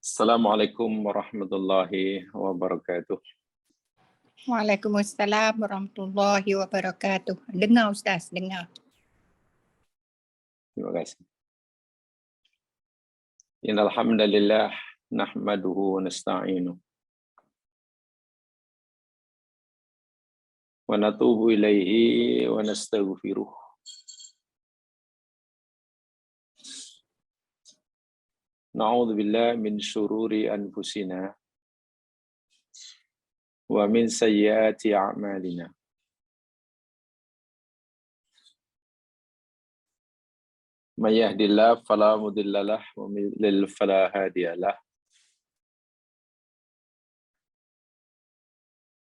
Assalamualaikum warahmatullahi wabarakatuh. Waalaikumsalam warahmatullahi wabarakatuh. Dengar Ustaz, dengar. Terima kasih. Innal hamdalillah nahmaduhu wa nasta'inuhu wa natubu ilaihi wa nastaghfiruh. Na'udzu billahi min syururi anfusina wa min sayyiati a'malina. May yahdihillahu fala mudhillalah wa may yudlil fala hadiyalah.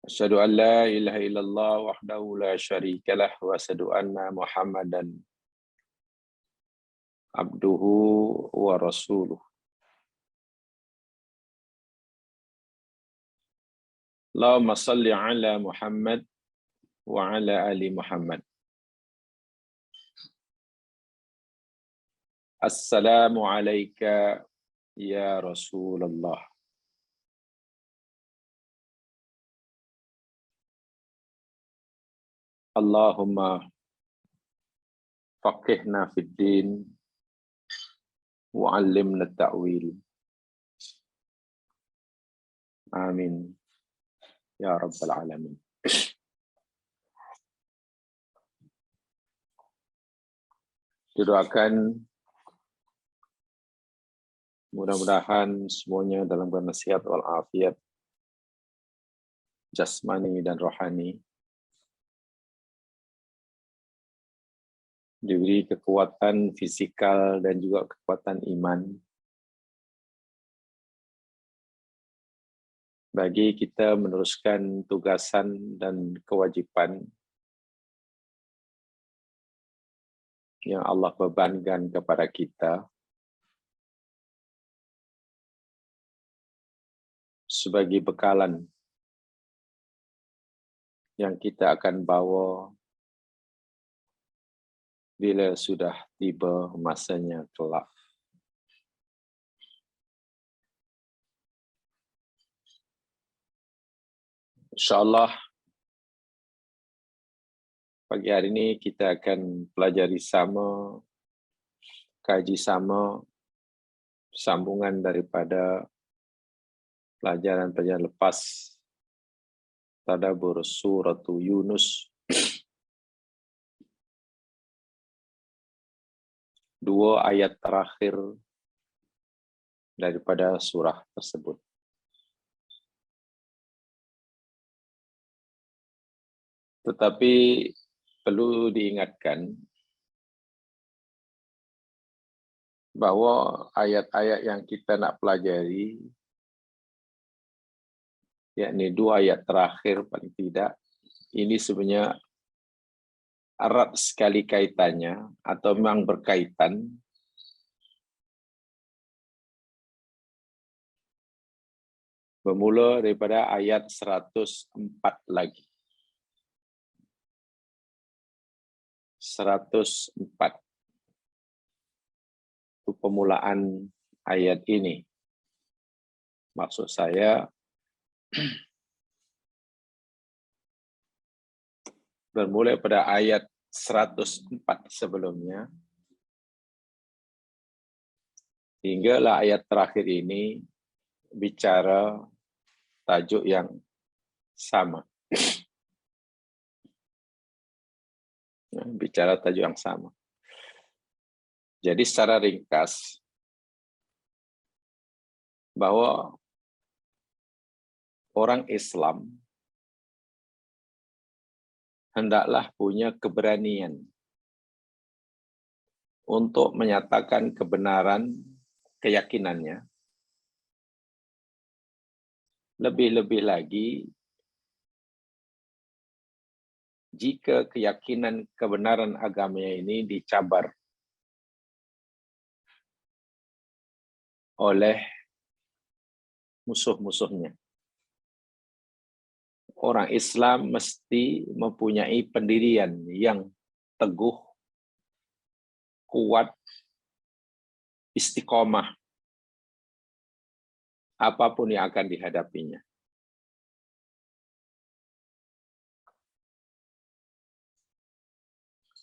Asyhadu an la ilaha illallah wahdahu la syarikalah wa asyhadu anna Muhammadan abduhu wa rasuluh. Allahumma salli ala Muhammad wa ala ali Muhammad. Assalamu alayka ya Rasulullah. Allahumma faqihna fid din wa 'allimna at-ta'wil. Amin ya rabbal alamin. Doakan mudah-mudahan semuanya dalam keadaan sehat walafiat jasmani dan rohani, diberi kekuatan fisikal dan juga kekuatan iman bagi kita meneruskan tugasan dan kewajiban yang Allah bebankan kepada kita sebagai bekalan yang kita akan bawa bila sudah tiba masanya kelak. InsyaAllah pagi hari ini kita akan pelajari sama, kaji sama, sambungan daripada pelajaran-pelajaran lepas tadabbur surah Yunus. Dua ayat terakhir daripada surah tersebut. Tetapi perlu diingatkan bahawa ayat-ayat yang kita nak pelajari, yakni dua ayat terakhir paling tidak, ini sebenarnya erat sekali kaitannya atau memang berkaitan bermula daripada ayat 104 lagi. 104 itu permulaan ayat ini. Maksud saya bermula pada ayat 104 sebelumnya hinggalah ayat terakhir ini bicara tajuk yang sama. Bicara tajuk yang sama. Jadi secara ringkas, bahwa orang Islam hendaklah punya keberanian untuk menyatakan kebenaran keyakinannya. Lebih-lebih lagi, jika keyakinan kebenaran agamanya ini dicabar oleh musuh-musuhnya. Orang Islam mesti mempunyai pendirian yang teguh, kuat, istiqomah apapun yang akan dihadapinya.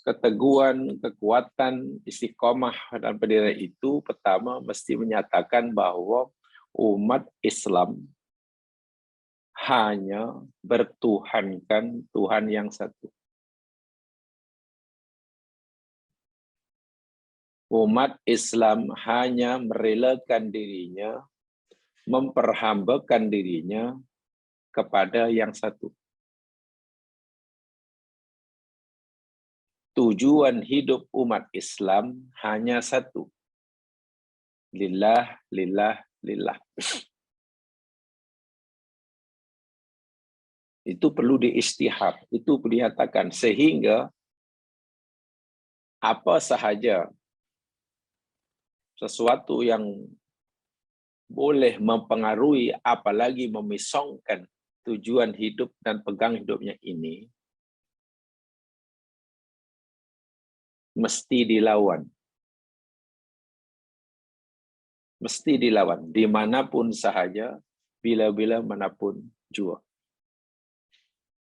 Keteguhan, kekuatan, istiqomah dan pendirian itu pertama mesti menyatakan bahwa umat Islam hanya bertuhankan Tuhan yang satu. Umat Islam hanya merelakan dirinya, memperhambakan dirinya kepada yang satu. Tujuan hidup umat Islam hanya satu. Lillah, lillah, lillah. Itu perlu diistihab, itu perlu dinyatakan. Sehingga apa sahaja sesuatu yang boleh mempengaruhi, apalagi memisongkan tujuan hidup dan pegang hidupnya ini, mesti dilawan. Mesti dilawan, dimanapun sahaja, bila-bila manapun jua.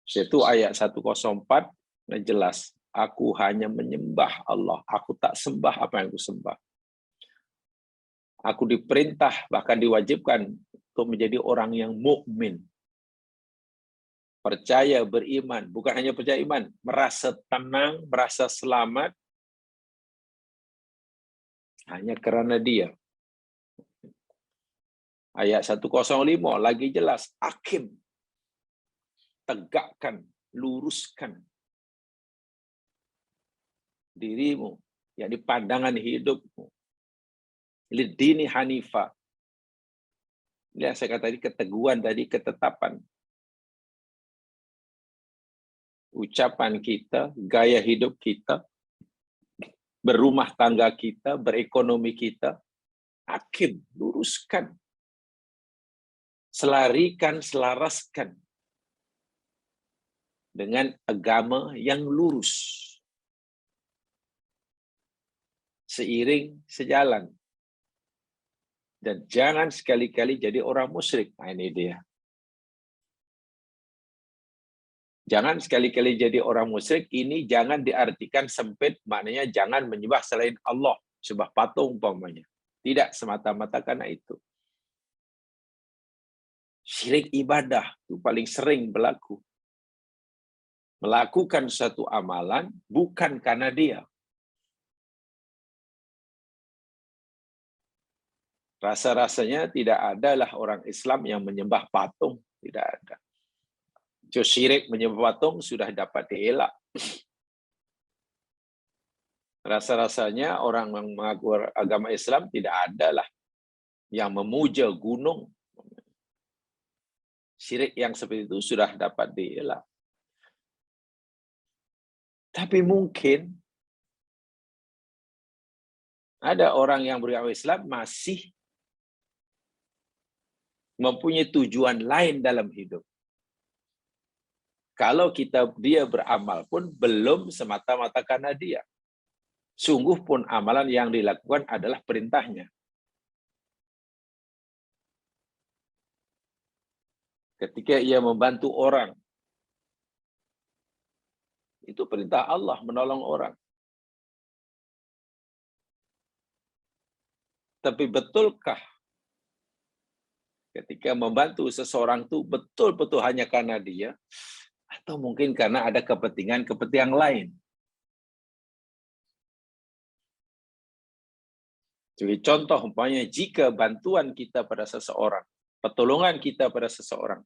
Yaitu ayat 104, jelas. Aku hanya menyembah Allah, aku tak sembah apa yang aku sembah. Aku diperintah, bahkan diwajibkan untuk menjadi orang yang mukmin. Percaya, beriman, bukan hanya percaya iman, merasa tenang, merasa selamat, hanya kerana dia. Ayat 105 lagi jelas, Akim, tegakkan, luruskan dirimu, yakni pandangan hidupmu. Lidini Hanifah. Ini yang saya kata tadi, keteguhan tadi, ketetapan. Ucapan kita, gaya hidup kita, berumah tangga kita, berekonomi kita, hakim, luruskan, selarikan, selaraskan dengan agama yang lurus, seiring, sejalan. Dan jangan sekali-kali jadi orang musyrik. Nah, ini dia. Jangan sekali-kali jadi orang musyrik, ini jangan diartikan sempit, maknanya jangan menyembah selain Allah, sembah patung umpamanya. Tidak semata-mata karena itu. Syirik ibadah itu paling sering berlaku. Melakukan suatu amalan bukan karena dia. Rasa-rasanya tidak adalah orang Islam yang menyembah patung, tidak ada. Syirik menyembah patung sudah dapat dielak. Rasa-rasanya orang yang mengaku agama Islam tidak adalah yang memuja gunung. Syirik yang seperti itu sudah dapat dielak. Tapi mungkin ada orang yang beragama Islam masih mempunyai tujuan lain dalam hidup. Kalau dia beramal pun belum semata-mata karena dia. Sungguh pun amalan yang dilakukan adalah perintahnya. Ketika ia membantu orang, itu perintah Allah menolong orang. Tapi betulkah ketika membantu seseorang itu betul-betul hanya karena dia, atau mungkin karena ada kepentingan lain? Jadi contoh umpamanya jika bantuan kita pada seseorang, pertolongan kita pada seseorang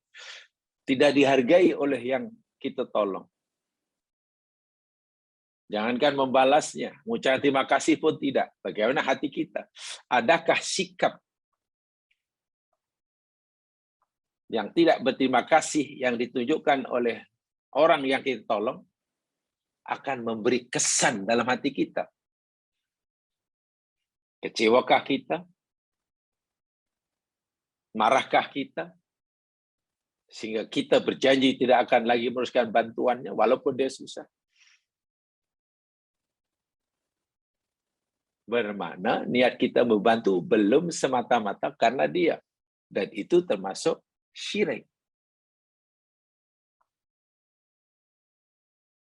tidak dihargai oleh yang kita tolong. Jangankan membalasnya, mengucapkan terima kasih pun tidak. Bagaimana hati kita? Adakah sikap yang tidak berterima kasih yang ditunjukkan oleh orang yang kita tolong akan memberi kesan dalam hati kita? Kecewakah kita? Marahkah kita? Sehingga kita berjanji tidak akan lagi meneruskan bantuannya walaupun dia susah. Bermakna niat kita membantu belum semata-mata karena dia. Dan itu termasuk syirik.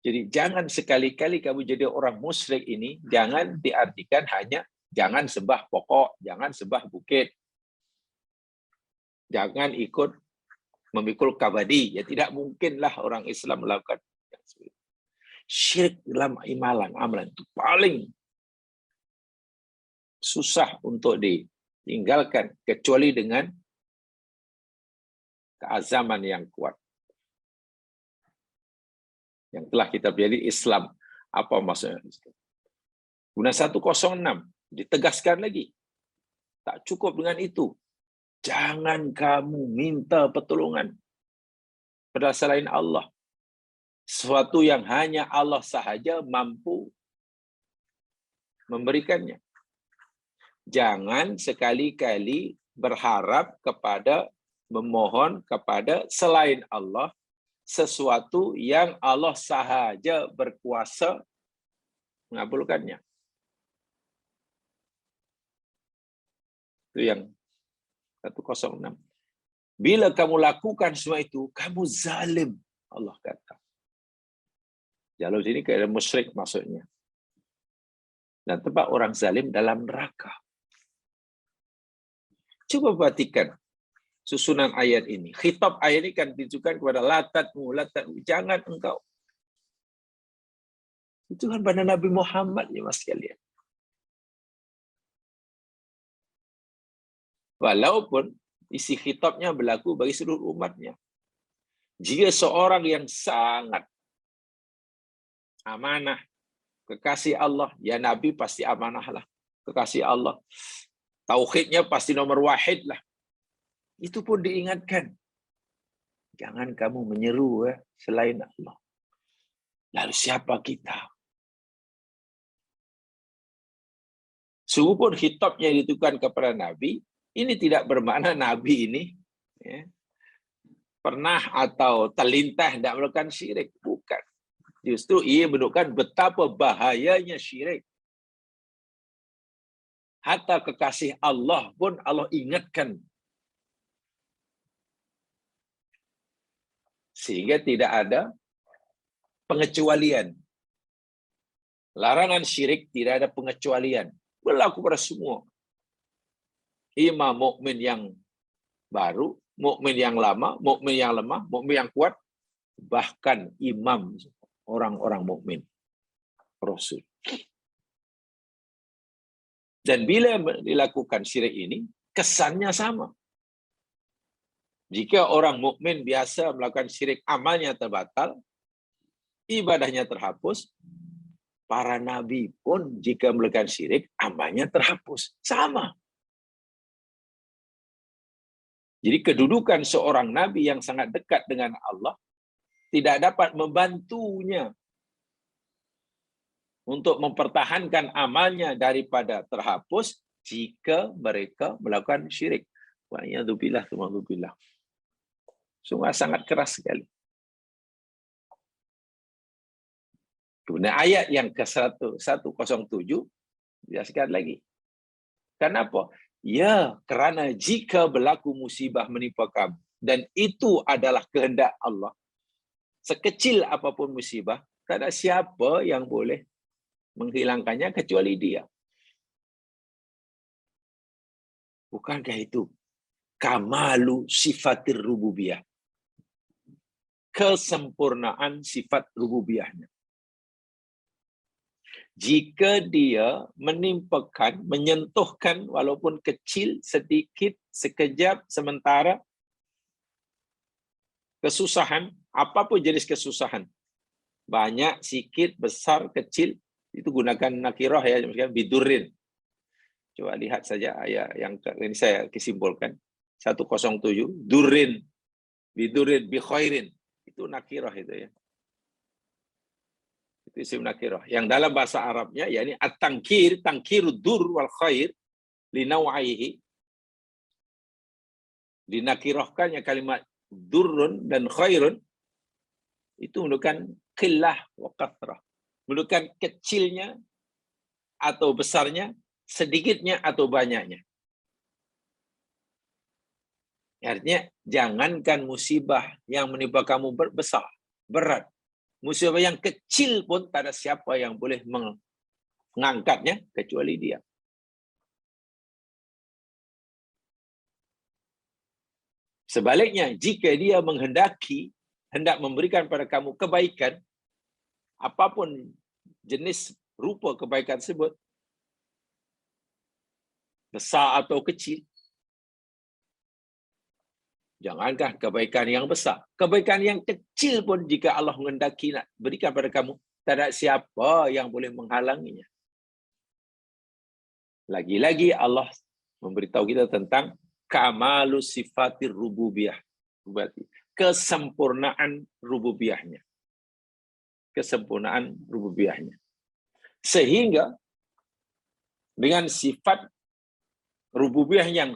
Jadi jangan sekali-kali kamu jadi orang musyrik ini, jangan diartikan hanya jangan sembah pokok, jangan sembah bukit, jangan ikut memikul kabadi. Ya tidak mungkinlah orang Islam melakukan syirik dalam amalan itu paling susah untuk ditinggalkan kecuali dengan keazaman yang kuat. Yang telah kita pelajari Islam. Apa maksudnya? Guna 106 ditegaskan lagi. Tak cukup dengan itu. Jangan kamu minta pertolongan pada selain Allah. Sesuatu yang hanya Allah sahaja mampu memberikannya. Jangan sekali-kali berharap kepada, memohon kepada selain Allah sesuatu yang Allah sahaja berkuasa mengabulkannya. Itu yang 106. Bila kamu lakukan semua itu, kamu zalim, Allah kata. Kalau sini keadaan musyrik maksudnya. Dan tempat orang zalim dalam neraka. Coba perhatikan susunan ayat ini. Khitab ayat ini kan ditujukan kepada latatmu. Jangan engkau. Itu kan pada Nabi Muhammad ya mas sekalian. Walaupun isi khitabnya berlaku bagi seluruh umatnya. Jika seorang yang sangat amanah, kekasih Allah, ya Nabi pasti amanah lah. Kekasih Allah. Tauhidnya pasti nomor wahid lah. Itu pun diingatkan. Jangan kamu menyeru selain Allah. Lalu siapa kita? Sungguh pun khitabnya ditujukan kepada Nabi, ini tidak bermakna Nabi ini pernah atau terlintas tidak melakukan syirik. Bukan. Justru ia menunjukkan betapa bahayanya syirik. Hatta kekasih Allah pun Allah ingatkan. Sehingga tidak ada pengecualian. Larangan syirik tidak ada pengecualian. Berlaku pada semua. Imam mukmin yang baru, mukmin yang lama, mukmin yang lemah, mukmin yang kuat, bahkan imam orang-orang mukmin, Rasul. Dan bila dilakukan syirik ini, kesannya sama. Jika orang mukmin biasa melakukan syirik, amalnya terbatal, ibadahnya terhapus, para nabi pun jika melakukan syirik, amalnya terhapus. Sama. Jadi kedudukan seorang nabi yang sangat dekat dengan Allah tidak dapat membantunya untuk mempertahankan amalnya daripada terhapus jika mereka melakukan syirik. Wa'iyadzubillah, tumadzubillah. Sungguh sangat keras sekali. Kemudian ayat yang ke-107 jelaskan lagi. Kenapa? Ya, kerana jika berlaku musibah menimpa kamu dan itu adalah kehendak Allah, sekecil apapun musibah, tak ada siapa yang boleh menghilangkannya kecuali Dia. Bukankah itu kamalu sifatir rububiyah? Kesempurnaan sifat rububiyahnya. Jika dia menimpakan, menyentuhkan walaupun kecil, sedikit, sekejap, sementara, kesusahan, apapun jenis kesusahan, banyak, sikit, besar, kecil, itu gunakan nakirah ya, bidurin. Coba lihat saja ayat yang ini saya kesimpulkan. 107, durin, bidurin, bikhairin. Itu nakirah itu ya. Itu isim nakirah. Yang dalam bahasa Arabnya, yakni at-tangkir, tangkirud dur wal khair, linawaihi. Dinakirahkannya kalimat durrun dan khairun, itu menunjukkan qillah wa kathrah. Menunjukkan kecilnya atau besarnya, sedikitnya atau banyaknya. Artinya, jangankan musibah yang menimpa kamu besar, berat. Musibah yang kecil pun tak ada siapa yang boleh mengangkatnya kecuali dia. Sebaliknya, jika dia hendak memberikan pada kamu kebaikan, apapun jenis rupa kebaikan tersebut, besar atau kecil, jangankan kebaikan yang besar, kebaikan yang kecil pun jika Allah menghendaki nak berikan pada kamu, tak ada siapa yang boleh menghalanginya. Lagi-lagi Allah memberitahu kita tentang kamalus sifatir rububiyah, kesempurnaan rububiyahnya. Kesempurnaan rububiyahnya. Sehingga dengan sifat rububiyah yang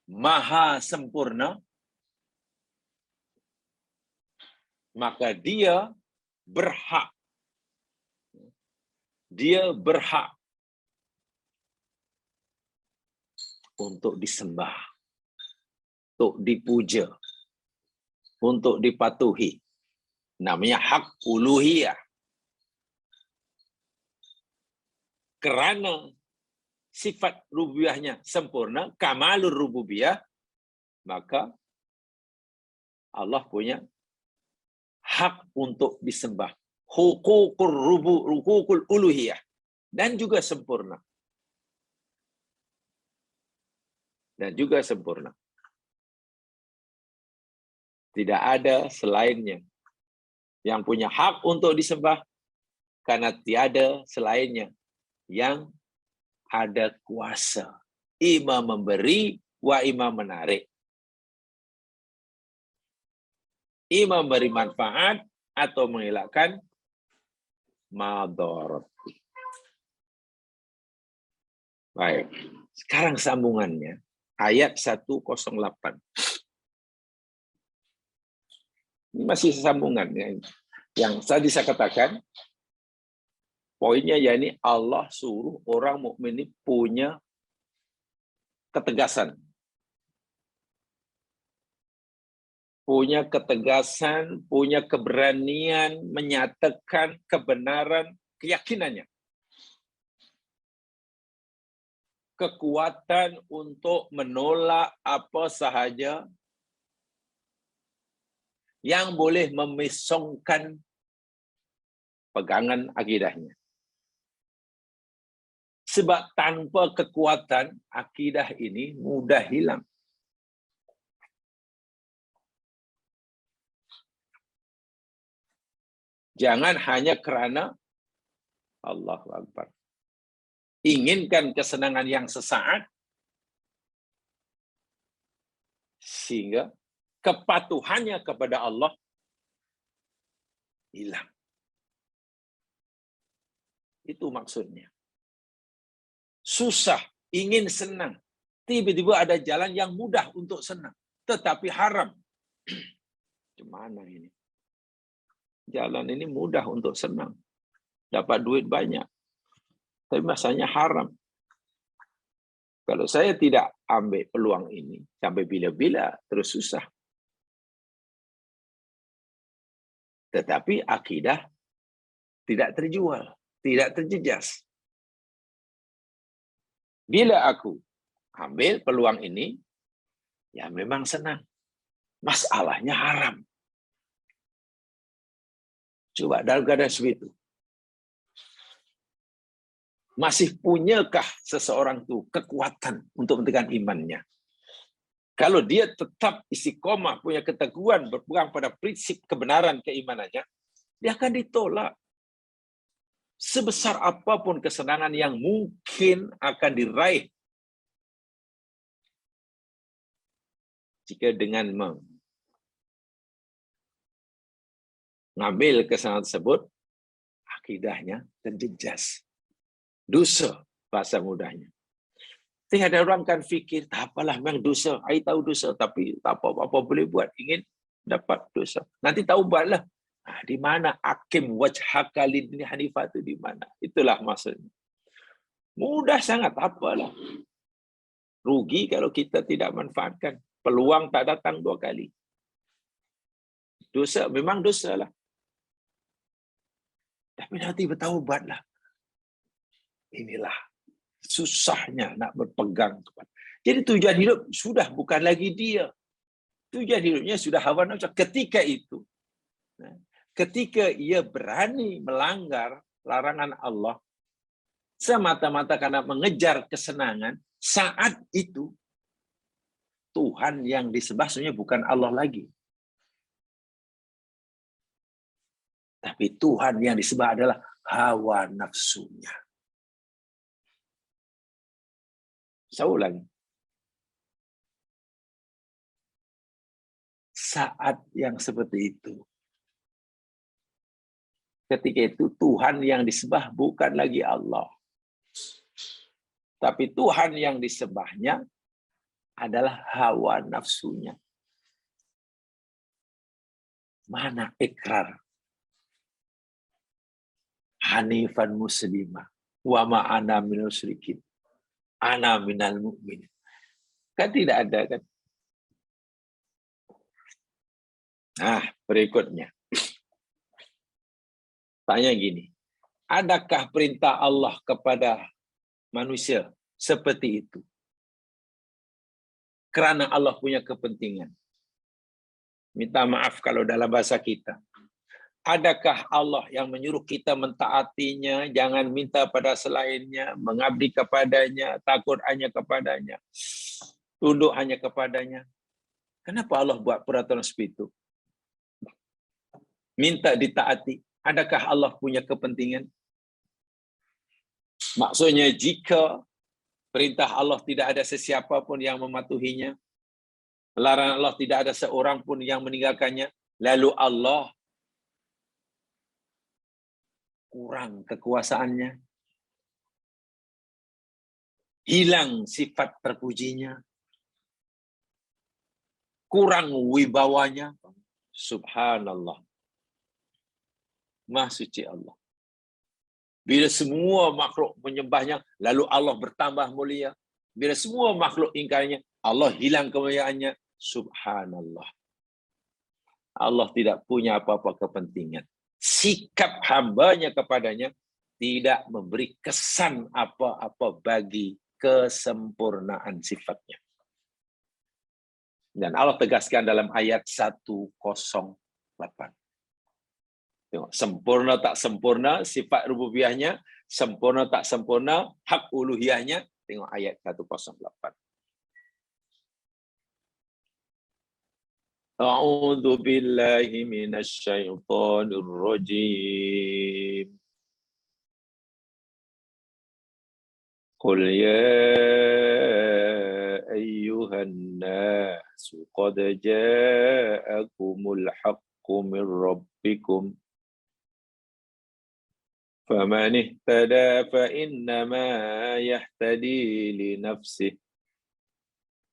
maha sempurna, maka dia berhak untuk disembah, untuk dipuja, untuk dipatuhi. Namanya hak uluhiyah. Kerana sifat rububiyahnya sempurna, kamalur rububiyah, maka Allah punya hak untuk disembah. Hukukul uluhiyah. Dan juga sempurna. Tidak ada selainnya yang punya hak untuk disembah, karena tiada selainnya yang ada kuasa ima memberi wa ima menarik, ima memberi manfaat atau mengelakkan madarat. Baik, sekarang sambungannya ayat 108. Ini masih sambungan yang tadi saya katakan. Poinnya yakni Allah suruh orang mukmin ini punya ketegasan. Punya ketegasan, punya keberanian menyatakan kebenaran keyakinannya. Kekuatan untuk menolak apa sahaja yang boleh memesongkan pegangan akidahnya. Sebab tanpa kekuatan, akidah ini mudah hilang. Jangan hanya kerana Allahu Akbar. Inginkan kesenangan yang sesaat, sehingga kepatuhannya kepada Allah hilang. Itu maksudnya. Susah, ingin senang. Tiba-tiba ada jalan yang mudah untuk senang, tetapi haram. Gimana ini? Jalan ini mudah untuk senang. Dapat duit banyak. Tapi masanya haram. Kalau saya tidak ambil peluang ini, sampai bila-bila terus susah. Tetapi akidah tidak terjual, tidak terjejas. Bila aku ambil peluang ini, ya memang senang. Masalahnya haram. Coba dalam keadaan seperti itu. Masih punyakah seseorang itu kekuatan untuk menegakkan imannya? Kalau dia tetap istiqomah, punya keteguhan, berpegang pada prinsip kebenaran keimanannya, dia akan ditolak. Sebesar apapun kesenangan yang mungkin akan diraih jika dengan mengambil kesenangan tersebut, akidahnya terjejas. Dosa, bahasa mudahnya. Tapi ada orang kan fikir, tak apalah memang dosa. Saya tahu dosa, tapi tak apa-apa boleh buat. Ingin dapat dosa. Nanti taubatlah. Nah, di mana hakim wajhaka lidini hanifah itu di mana? Itulah maksudnya. Mudah sangat, apalah. Rugi kalau kita tidak manfaatkan peluang tak datang 2 kali. Dosa memang dosa lah. Tapi nanti bertaubatlah. Inilah susahnya nak berpegang kepada. Jadi tujuan hidup sudah bukan lagi dia. Tujuan hidupnya sudah hawa nafsu. Ketika itu, ketika ia berani melanggar larangan Allah, semata-mata karena mengejar kesenangan, saat itu Tuhan yang disembah sebenarnya bukan Allah lagi. Tapi Tuhan yang disembah adalah hawa nafsunya. Saya ulangi. Saat yang seperti itu, ketika itu Tuhan yang disembah bukan lagi Allah. Tapi Tuhan yang disembahnya adalah hawa nafsunya. Mana ikrar? Hanifan muslimah. Wa ma'ana minal syirikin. Ana minal mu'min. Kan tidak ada kan? Nah, berikutnya. Tanya gini. Adakah perintah Allah kepada manusia seperti itu? Karena Allah punya kepentingan. Minta maaf kalau dalam bahasa kita. Adakah Allah yang menyuruh kita mentaatinya, jangan minta pada selainnya, mengabdi kepadanya, takut hanya kepadanya, tunduk hanya kepadanya? Kenapa Allah buat peraturan seperti itu? Minta ditaati. Adakah Allah punya kepentingan? Maksudnya jika perintah Allah tidak ada sesiapa pun yang mematuhinya, larangan Allah tidak ada seorang pun yang meninggalkannya, lalu Allah kurang kekuasaannya, hilang sifat terpujinya, kurang wibawanya. Subhanallah. Maha suci Allah. Bila semua makhluk menyembahnya, lalu Allah bertambah mulia. Bila semua makhluk ingkarnya, Allah hilang kemuliaannya. Subhanallah. Allah tidak punya apa-apa kepentingan. Sikap hambanya kepadanya tidak memberi kesan apa-apa bagi kesempurnaan sifatnya. Dan Allah tegaskan dalam ayat 108. Tengok, sempurna tak sempurna sifat rububiyahnya, sempurna tak sempurna hak uluhiyahnya. Tengok ayat 108. A'udzu billahi minasy syaithanir rajim. Qul ya ayyuhan nas qad ja'akumul haqqu min rabbikum faman ihtada fa innama yahtadi li nafsihi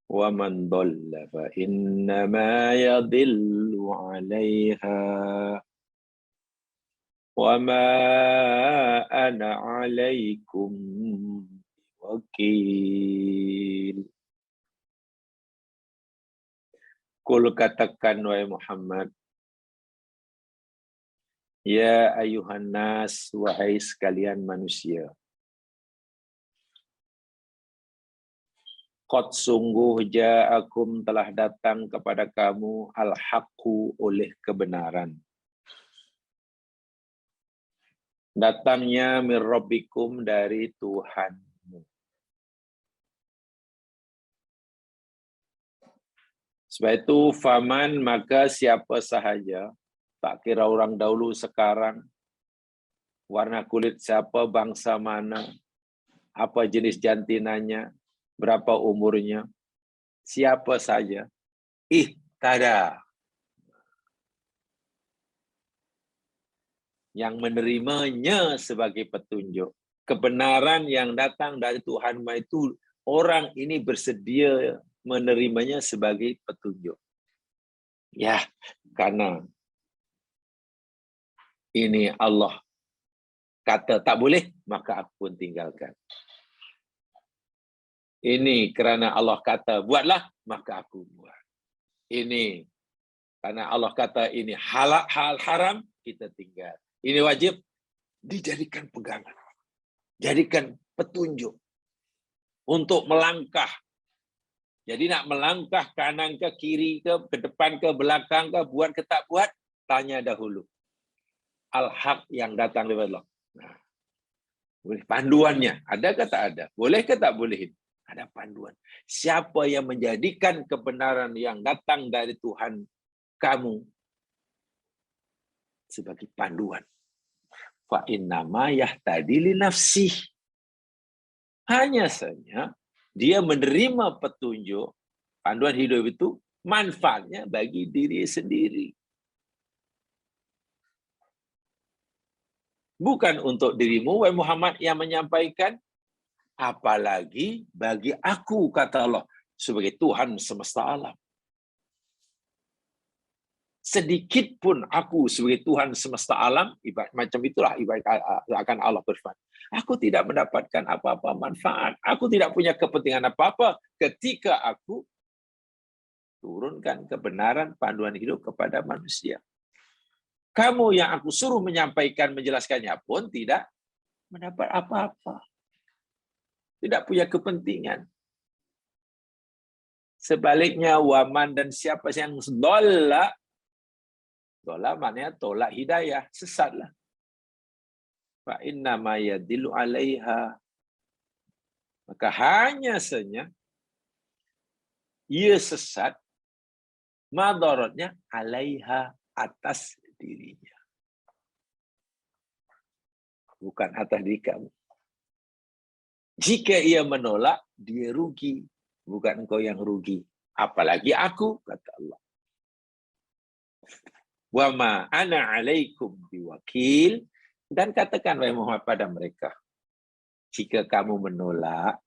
wa man dhalla fa innama yadhillu 'alaiha wa ma ana 'alaikum wakil. Qul katakan wahai Muhammad, ya ayuhan nas, wahai sekalian manusia. Qad sungguh ja'akum telah datang kepada kamu al-haqqu oleh kebenaran. Datangnya min rabbikum dari Tuhanmu. Sebab itu faman maka siapa sahaja, tak kira orang dahulu sekarang, warna kulit siapa, bangsa mana, apa jenis jantinanya, berapa umurnya, siapa saja, ihtada, yang menerimanya sebagai petunjuk. Kebenaran yang datang dari Tuhan itu, orang ini bersedia menerimanya sebagai petunjuk. Ya, karena ini Allah kata tak boleh, maka aku pun tinggalkan. Ini kerana Allah kata buatlah, maka aku buat. Ini karena Allah kata ini hal haram, kita tinggal. Ini wajib dijadikan pegangan. Jadikan petunjuk untuk melangkah. Jadi nak melangkah kanan ke kiri ke depan ke belakang ke buat ke tak buat, tanya dahulu. Al-haq yang datang dari Allah. Nah, panduannya ada ke tak ada? Boleh ke tak bolehin? Ada panduan. Siapa yang menjadikan kebenaran yang datang dari Tuhan kamu sebagai panduan? Fa innama yahtadi li nafsih. Hanya saja dia menerima petunjuk, panduan hidup itu manfaatnya bagi diri sendiri. Bukan untuk dirimu, wahai Muhammad, yang menyampaikan, apalagi bagi aku, kata Allah, sebagai Tuhan semesta alam. Sedikit pun aku sebagai Tuhan semesta alam, macam itulah ibarat akan Allah berfirman. Aku tidak mendapatkan apa-apa manfaat. Aku tidak punya kepentingan apa-apa ketika aku turunkan kebenaran panduan hidup kepada manusia. Kamu yang aku suruh menyampaikan, menjelaskannya pun tidak mendapat apa-apa. Tidak punya kepentingan. Sebaliknya, waman dan siapa yang dolak, dolak maknanya tolak hidayah, sesatlah. Fa inna ma yadillu alaiha. Maka hanya saja ia sesat, madaratnya alaiha, atas dirinya. Bukan atas diri kamu. Jika ia menolak, dia rugi. Bukan engkau yang rugi. Apalagi aku, kata Allah. Wa ma ana alaikum biwakil. Dan katakan wahai Muhammad pada mereka, jika kamu menolak,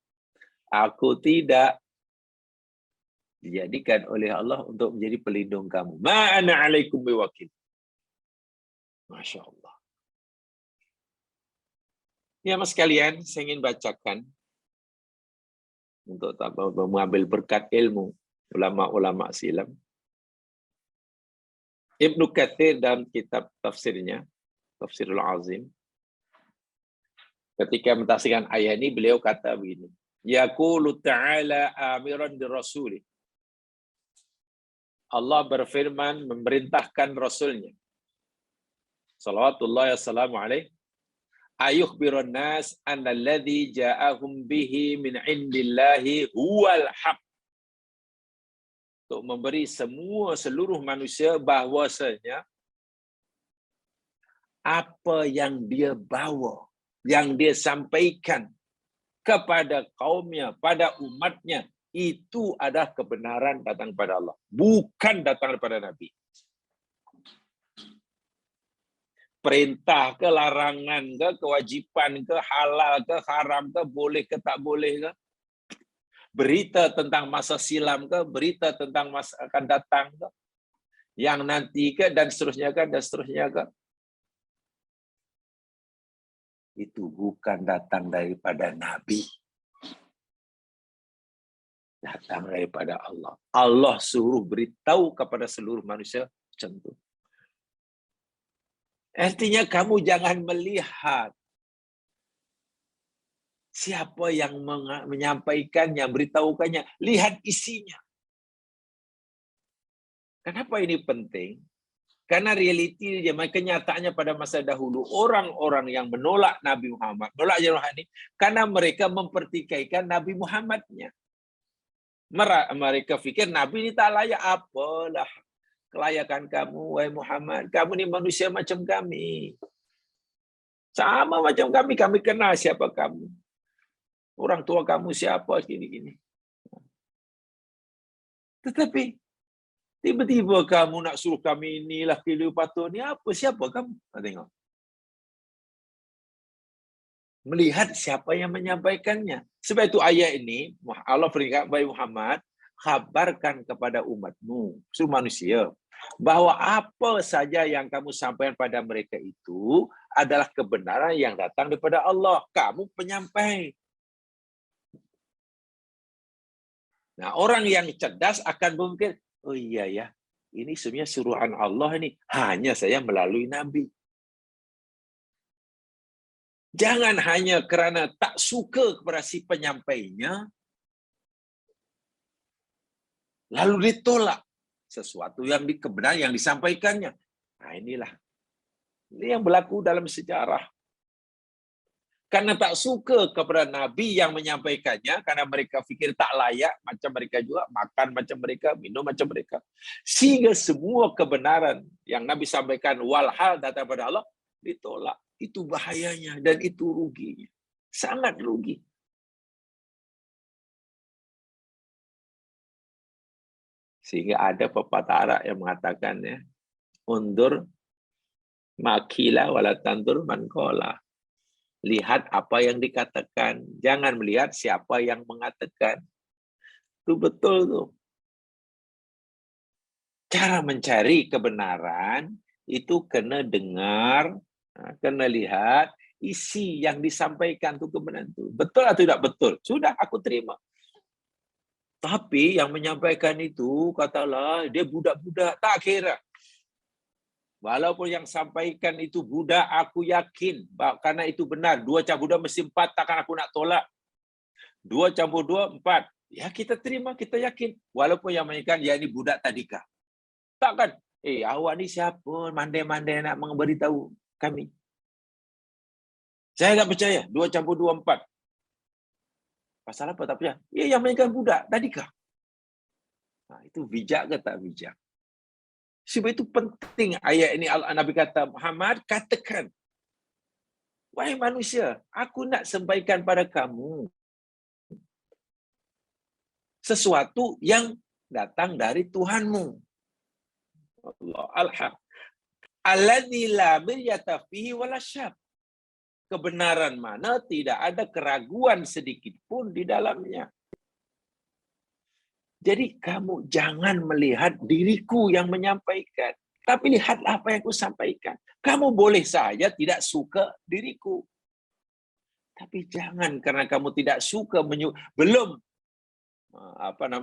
aku tidak dijadikan oleh Allah untuk menjadi pelindung kamu. Ma ana alaikum biwakil. Masya Allah. Ya mas sekalian, saya ingin bacakan untuk mengambil berkat ilmu ulama-ulama silam. Ibnu Katsir dalam kitab tafsirnya, Tafsirul Azim, ketika mentafsirkan ayat ini, beliau kata begini, Yaqulu ta'ala amiran birasuli. Allah berfirman memerintahkan Rasulnya, salawatullahi wassalamu alaihi, ayukhbirun nas annalladzi ja'ahum bihi min indillahi huwal haq. Untuk memberi seluruh manusia bahwasanya apa yang dia bawa, yang dia sampaikan kepada kaumnya, pada umatnya, itu adalah kebenaran datang kepada Allah, bukan datang daripada Nabi. Perintah ke, larangan ke, kewajiban ke, halal ke, haram ke, boleh ke, tak boleh ke, berita tentang masa silam ke, berita tentang masa akan datang ke, yang nanti ke, dan seterusnya ke, dan seterusnya ke, itu bukan datang daripada Nabi, datang daripada Allah. Allah suruh beritahu kepada seluruh manusia macam itu. Artinya kamu jangan melihat siapa yang menyampaikannya, beritahukannya. Lihat isinya. Kenapa ini penting? Karena realiti, kenyataannya pada masa dahulu, orang-orang yang menolak Nabi Muhammad, menolak ajaran ini, karena mereka mempertikaikan Nabi Muhammadnya. Mereka pikir Nabi ini tak layak. Apalah kelayakan kamu, wahai Muhammad. Kamu ni manusia macam kami. Sama macam kami. Kami kenal siapa kamu. Orang tua kamu siapa, gini-gini. Tetapi, tiba-tiba kamu nak suruh kami inilah Kleopatra ni apa? Siapa kamu? Tengok. Melihat siapa yang menyampaikannya. Sebab itu ayat ini, Allah berikan kepada Muhammad, khabarkan kepada umatmu, seluruh manusia, bahwa apa saja yang kamu sampaikan pada mereka itu adalah kebenaran yang datang daripada Allah. Kamu penyampai. Nah, orang yang cerdas akan berpikir, Oh iya ya, ini sebenarnya suruhan Allah ini hanya saya melalui Nabi. Jangan hanya kerana tak suka kepada si penyampainya, lalu ditolak sesuatu yang kebenaran yang disampaikannya. Nah inilah, ini yang berlaku dalam sejarah. Karena tak suka kepada Nabi yang menyampaikannya, karena mereka fikir tak layak, macam mereka juga, makan macam mereka, minum macam mereka. Sehingga semua kebenaran yang Nabi sampaikan, walhal datang pada Allah, ditolak. Itu bahayanya dan itu ruginya. Sangat rugi. Sehingga ada pepatah Arab yang mengatakannya, undur makila wala tandur man qala. Lihat apa yang dikatakan, jangan melihat siapa yang mengatakan. Itu betul tuh. Cara mencari kebenaran itu kena dengar, kena lihat isi yang disampaikan itu kebenaran itu. Betul atau tidak betul? Sudah aku terima. Tapi yang menyampaikan itu katalah dia budak-budak, tak kira. Walaupun yang sampaikan itu budak, aku yakin karena itu benar. 2 campur 2 mesti 4, takkan aku nak tolak. 2 campur 2, 4. Ya kita terima, kita yakin. Walaupun yang menyampaikan, ya ini budak tadika. Takkan, awak ni siapa? Mandai-mandai nak memberitahu kami. Saya tak percaya. 2 campur 2, 4. Pasal apa tak percaya? Ya yang menyampaikan budak tadika. Nah, itu bijak ke tak bijak? Sebab itu penting ayat ini Nabi kata, Muhammad katakan, wahai manusia, aku nak sampaikan pada kamu sesuatu yang datang dari Tuhanmu. Allah al-haq. Alladzi la miryata fihi wala syab. Kebenaran mana tidak ada keraguan sedikit pun di dalamnya. Jadi kamu jangan melihat diriku yang menyampaikan, tapi lihat apa yang aku sampaikan. Kamu boleh saja tidak suka diriku. Tapi jangan karena kamu tidak suka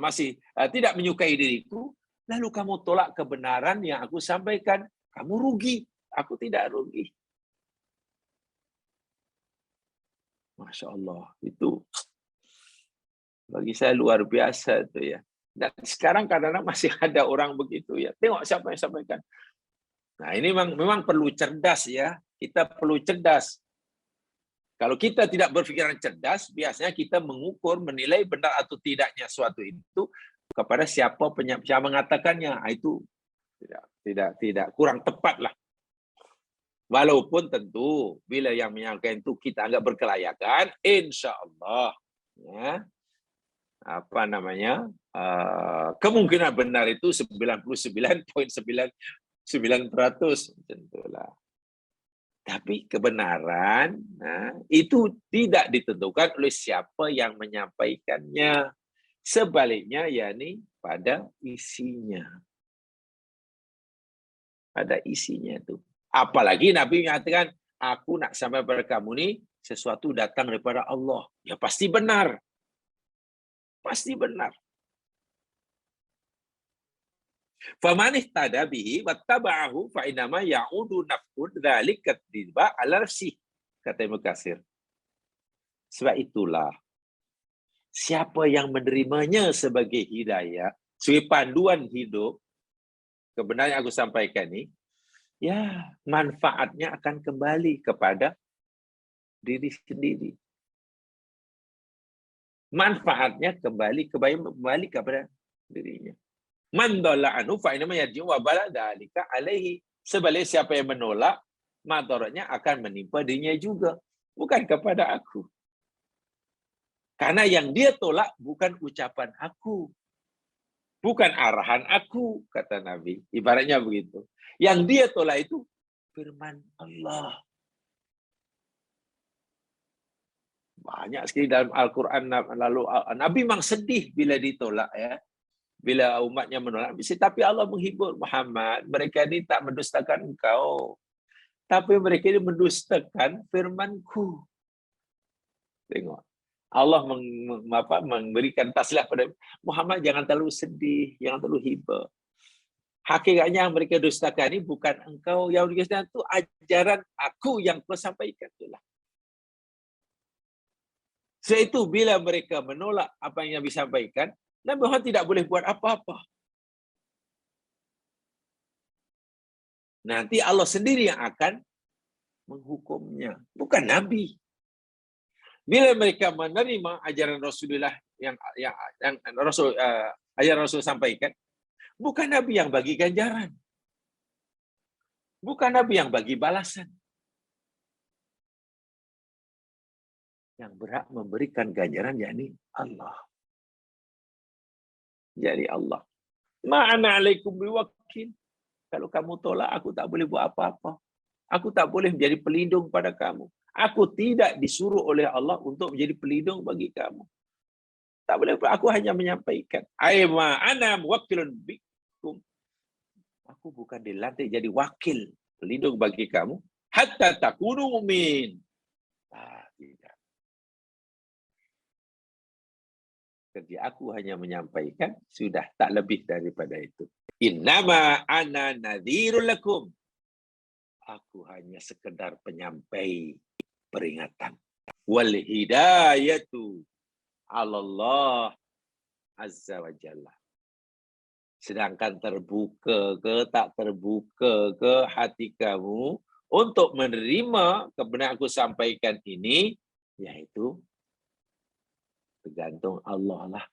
masih tidak menyukai diriku, lalu kamu tolak kebenaran yang aku sampaikan. Kamu rugi, aku tidak rugi. Masya Allah, itu bagi saya luar biasa itu ya. Dan sekarang kadang-kadang masih ada orang begitu ya. Tengok siapa yang sampaikan. Nah ini memang perlu cerdas ya. Kita perlu cerdas. Kalau kita tidak berpikiran cerdas, biasanya kita mengukur, menilai benar atau tidaknya suatu itu kepada siapa yang mengatakannya. Itu tidak kurang tepat lah. Walaupun tentu bila yang menyampaikan itu kita anggap berkelayakan, insya Allah ya, kemungkinan benar itu 99.99%, tentulah. Tapi kebenaran itu tidak ditentukan oleh siapa yang menyampaikannya. Sebaliknya yakni pada isinya. Pada isinya itu. Apalagi Nabi mengatakan, aku nak sampai pada kamu ni sesuatu datang daripada Allah. Ya pasti benar. Pasti benar. Faman ihtada bihi wattaba'ahu fa innama ya'udu naf'un dzalika tiba ala nafsi, kata Ibnu Katsir. Sebab itulah siapa yang menerimanya sebagai hidayah, sebagai panduan hidup, kebenaran yang aku sampaikan ni, ya manfaatnya akan kembali kepada diri sendiri. Manfaatnya kembali kepada dirinya. Man dalla anhu fa inma yarji'u wa bala dzalika alaihi. Sebalik siapa yang menolak, madaratnya akan menimpa dirinya juga, bukan kepada aku. Karena yang dia tolak bukan ucapan aku, bukan arahan aku, kata Nabi. Ibaratnya begitu. Yang dia tolak itu firman Allah. Banyak sekali dalam Al-Quran, lalu Nabi memang sedih bila ditolak ya. Bila umatnya menolak, tapi Allah menghibur Muhammad, mereka ini tak mendustakan engkau, tapi mereka ini mendustakan firmanku. Tengok, Allah memberikan tasliah pada Muhammad, jangan terlalu sedih, jangan terlalu hibah. Hakikatnya yang mereka dustakan ini bukan engkau yang dustakan, itu ajaran aku yang kau sampaikan itulah. Sebab itu bila mereka menolak apa yang Nabi sampaikan, Nabi Muhammad tidak boleh buat apa-apa. Nanti Allah sendiri yang akan menghukumnya, bukan Nabi. Bila mereka menerima ajaran Rasulullah yang ajaran Rasul sampaikan, bukan Nabi yang bagi ganjaran, bukan Nabi yang bagi balasan. Yang berhak memberikan ganjaran yakni Allah. Jadi Allah. Ma'ana alaikum biwakil. Kalau kamu tolak, aku tak boleh buat apa-apa. Aku tak boleh menjadi pelindung pada kamu. Aku tidak disuruh oleh Allah untuk menjadi pelindung bagi kamu. Tak boleh. Aku hanya menyampaikan. Aima ana muwakkilun bikum. Aku bukan dilantik jadi wakil pelindung bagi kamu. Hatta takunu mu'min. Tidak. Kerja aku hanya menyampaikan, sudah, tak lebih daripada itu. Innama ana nadhirul lakum. Aku hanya sekedar penyampai peringatan. Wal hidayatu 'ala Allah azza wa jalla. Sedangkan terbuka ke tak terbuka ke hati kamu untuk menerima kebenaran aku sampaikan ini, yaitu bergantung Allah lah.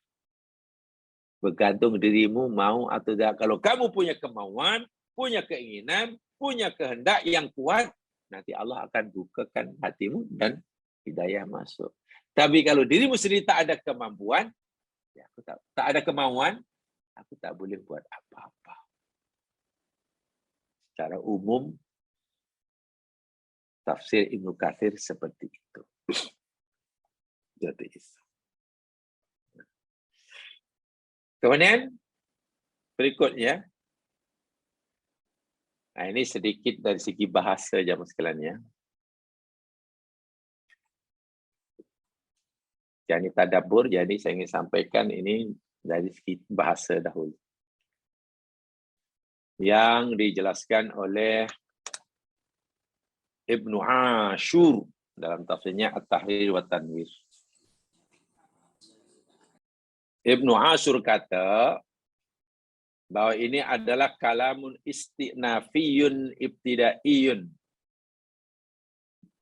Bergantung dirimu mau atau tidak. Kalau kamu punya kemauan, punya keinginan, punya kehendak yang kuat, nanti Allah akan bukakan hatimu dan hidayah masuk. Tapi kalau dirimu sendiri tak ada kemampuan, ya aku tak ada kemauan, aku tak boleh buat apa-apa. Secara umum, tafsir Ibnu Katsir seperti itu. Jadi itu. Kemudian berikutnya, nah ini sedikit dari segi bahasa jamaah sekalian ya. Jadi tadabbur, jadi saya ingin sampaikan ini dari segi bahasa dahulu. Yang dijelaskan oleh Ibnu Ashur dalam tafsirnya At-Tahrir wa Tanwir. Ibnu Ashur kata bahwa ini adalah kalamun istinafiyun ibtidaiyun.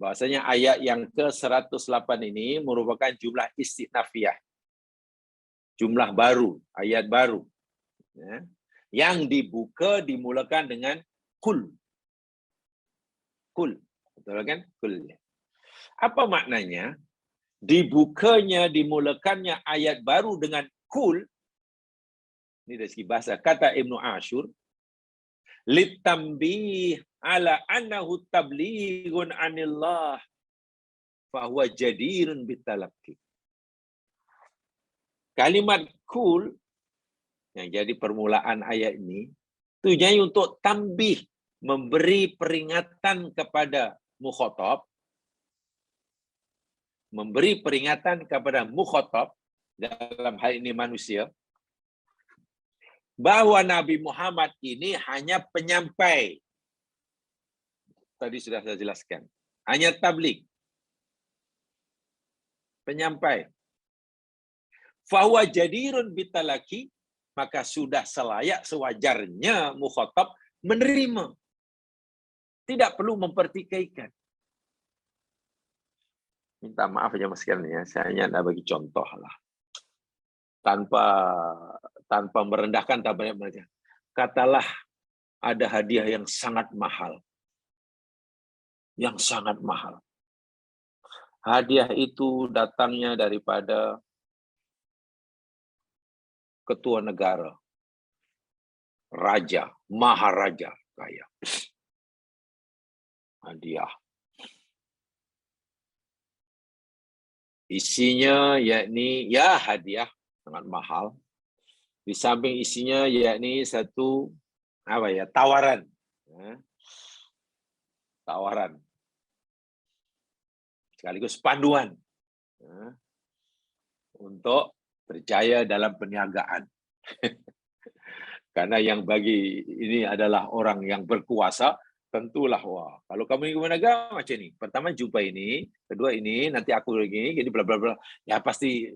Bahasanya ayat yang ke-108 ini merupakan jumlah istinafiyah. Jumlah baru, ayat baru. Ya. Yang dibuka dimulakan dengan kul. Kul. Betul kan? Kul. Apa maknanya? Dibukanya, dimulakannya ayat baru dengan kul. Ini dari segi bahasa. Kata Ibnu Ashur, litambih ala annahu tablighun anillah fahuwa jadirun bitalaqi. Kalimat kul yang jadi permulaan ayat ini tujuannya untuk tambih, memberi peringatan kepada mukhatab, memberi peringatan kepada mukhatab, dalam hal ini manusia, bahwa Nabi Muhammad ini hanya penyampai. Tadi sudah saya jelaskan. Hanya tabligh. Penyampai. Fahuwa jadirun bitalaki, maka sudah selayak sewajarnya mukhatab menerima. Tidak perlu mempertikaikan. Minta maaf aja mas sekalian ya, saya hanya nak bagi contoh lah. Tanpa merendahkan, tanpa banyak. Katalah ada hadiah yang sangat mahal. Yang sangat mahal. Hadiah itu datangnya daripada ketua negara, raja, maharaja kaya. Hadiah. Isinya yakni ya hadiah sangat mahal. Di samping isinya yakni satu tawaran. Tawaran. Sekaligus panduan. untuk berjaya dalam perniagaan. Karena yang bagi ini adalah orang yang berkuasa, tentulah wah. Kalau kamu ingin berniaga macam ini, pertama jumpa ini, kedua ini, nanti aku lagi, jadi bla bla bla. Ya pasti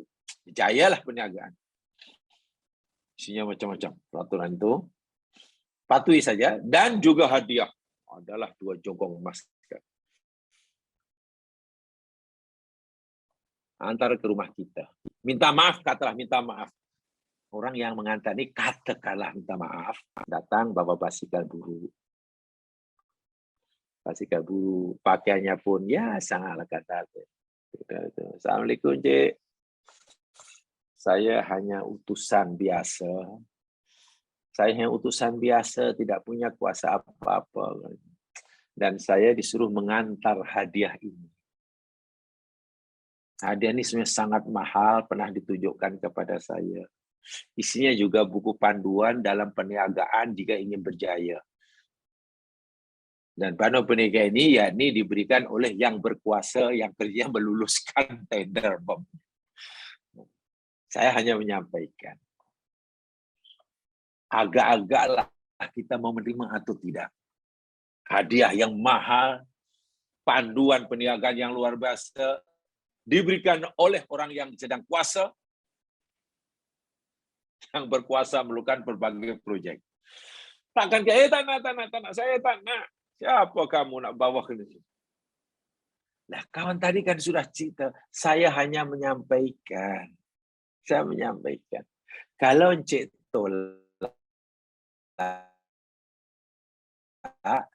jayalah perniagaan. Isinya macam-macam peraturan itu. Patuhi saja dan juga hadiah adalah 2 jogong emas. Antar ke rumah kita. Minta maaf, katalah minta maaf. Orang yang mengantar ini katakanlah minta maaf. Datang bawa basikal buruk. Basikal buruk. Pakaiannya pun ya sangatlah kata. Assalamualaikum, Cik. Saya hanya utusan biasa. Saya hanya utusan biasa, tidak punya kuasa apa-apa. Dan saya disuruh mengantar hadiah ini. Hadiah ini sebenarnya sangat mahal, pernah ditunjukkan kepada saya. Isinya juga buku panduan dalam perniagaan jika ingin berjaya. Dan panduan perniagaan ini yakni diberikan oleh yang berkuasa yang kerja meluluskan tender. Saya hanya menyampaikan. Agak-agaklah kita mau menerima atau tidak. Hadiah yang mahal, panduan perniagaan yang luar biasa, diberikan oleh orang yang sedang kuasa, yang berkuasa melakukan berbagai proyek. Takkan kayak, tak nak, saya tak nak. Siapa kamu nak bawa ke sini? Nah, kawan tadi kan sudah cerita, saya hanya menyampaikan. Saya menyampaikan. Kalau Encik tolak,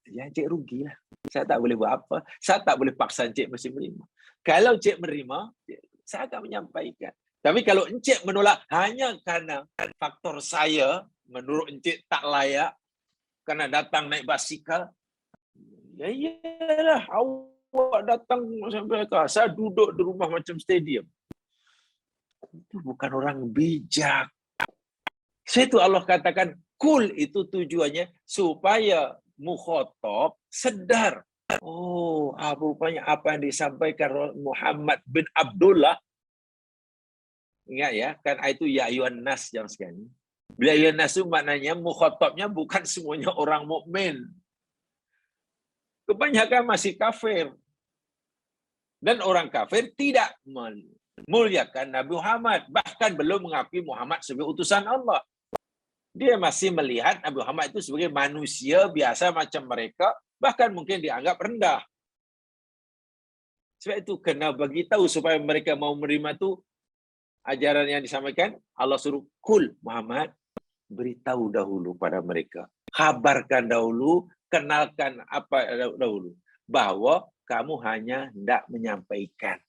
ya Encik rugilah. Saya tak boleh buat apa. Saya tak boleh paksa Encik mesti menerima. Kalau Encik menerima, saya akan menyampaikan. Tapi kalau Encik menolak hanya karena faktor saya, menurut Encik tak layak, karena datang naik basikal, ya iyalah, awak datang sampai ke saya duduk di rumah macam stadium. Itu bukan orang bijak. Itu Allah katakan, kul itu tujuannya supaya mukhatab sedar. Oh, rupanya apa yang disampaikan Muhammad bin Abdullah. Ingat ya, kan itu ya ayuhan nas yang sekian. Bila ayuhan nas itu maknanya mukhatabnya bukan semuanya orang mukmin. Kebanyakan masih kafir. Dan orang kafir tidak memuliakan Nabi Muhammad. Bahkan belum mengakui Muhammad sebagai utusan Allah. Dia masih melihat Nabi Muhammad itu sebagai manusia biasa macam mereka. Bahkan mungkin dianggap rendah. Sebab itu kena bagi tahu supaya mereka mau menerima itu ajaran yang disampaikan. Allah suruh, kul Muhammad, beritahu dahulu pada mereka. Kabarkan dahulu, kenalkan apa dahulu. Bahwa kamu hanya hendak menyampaikan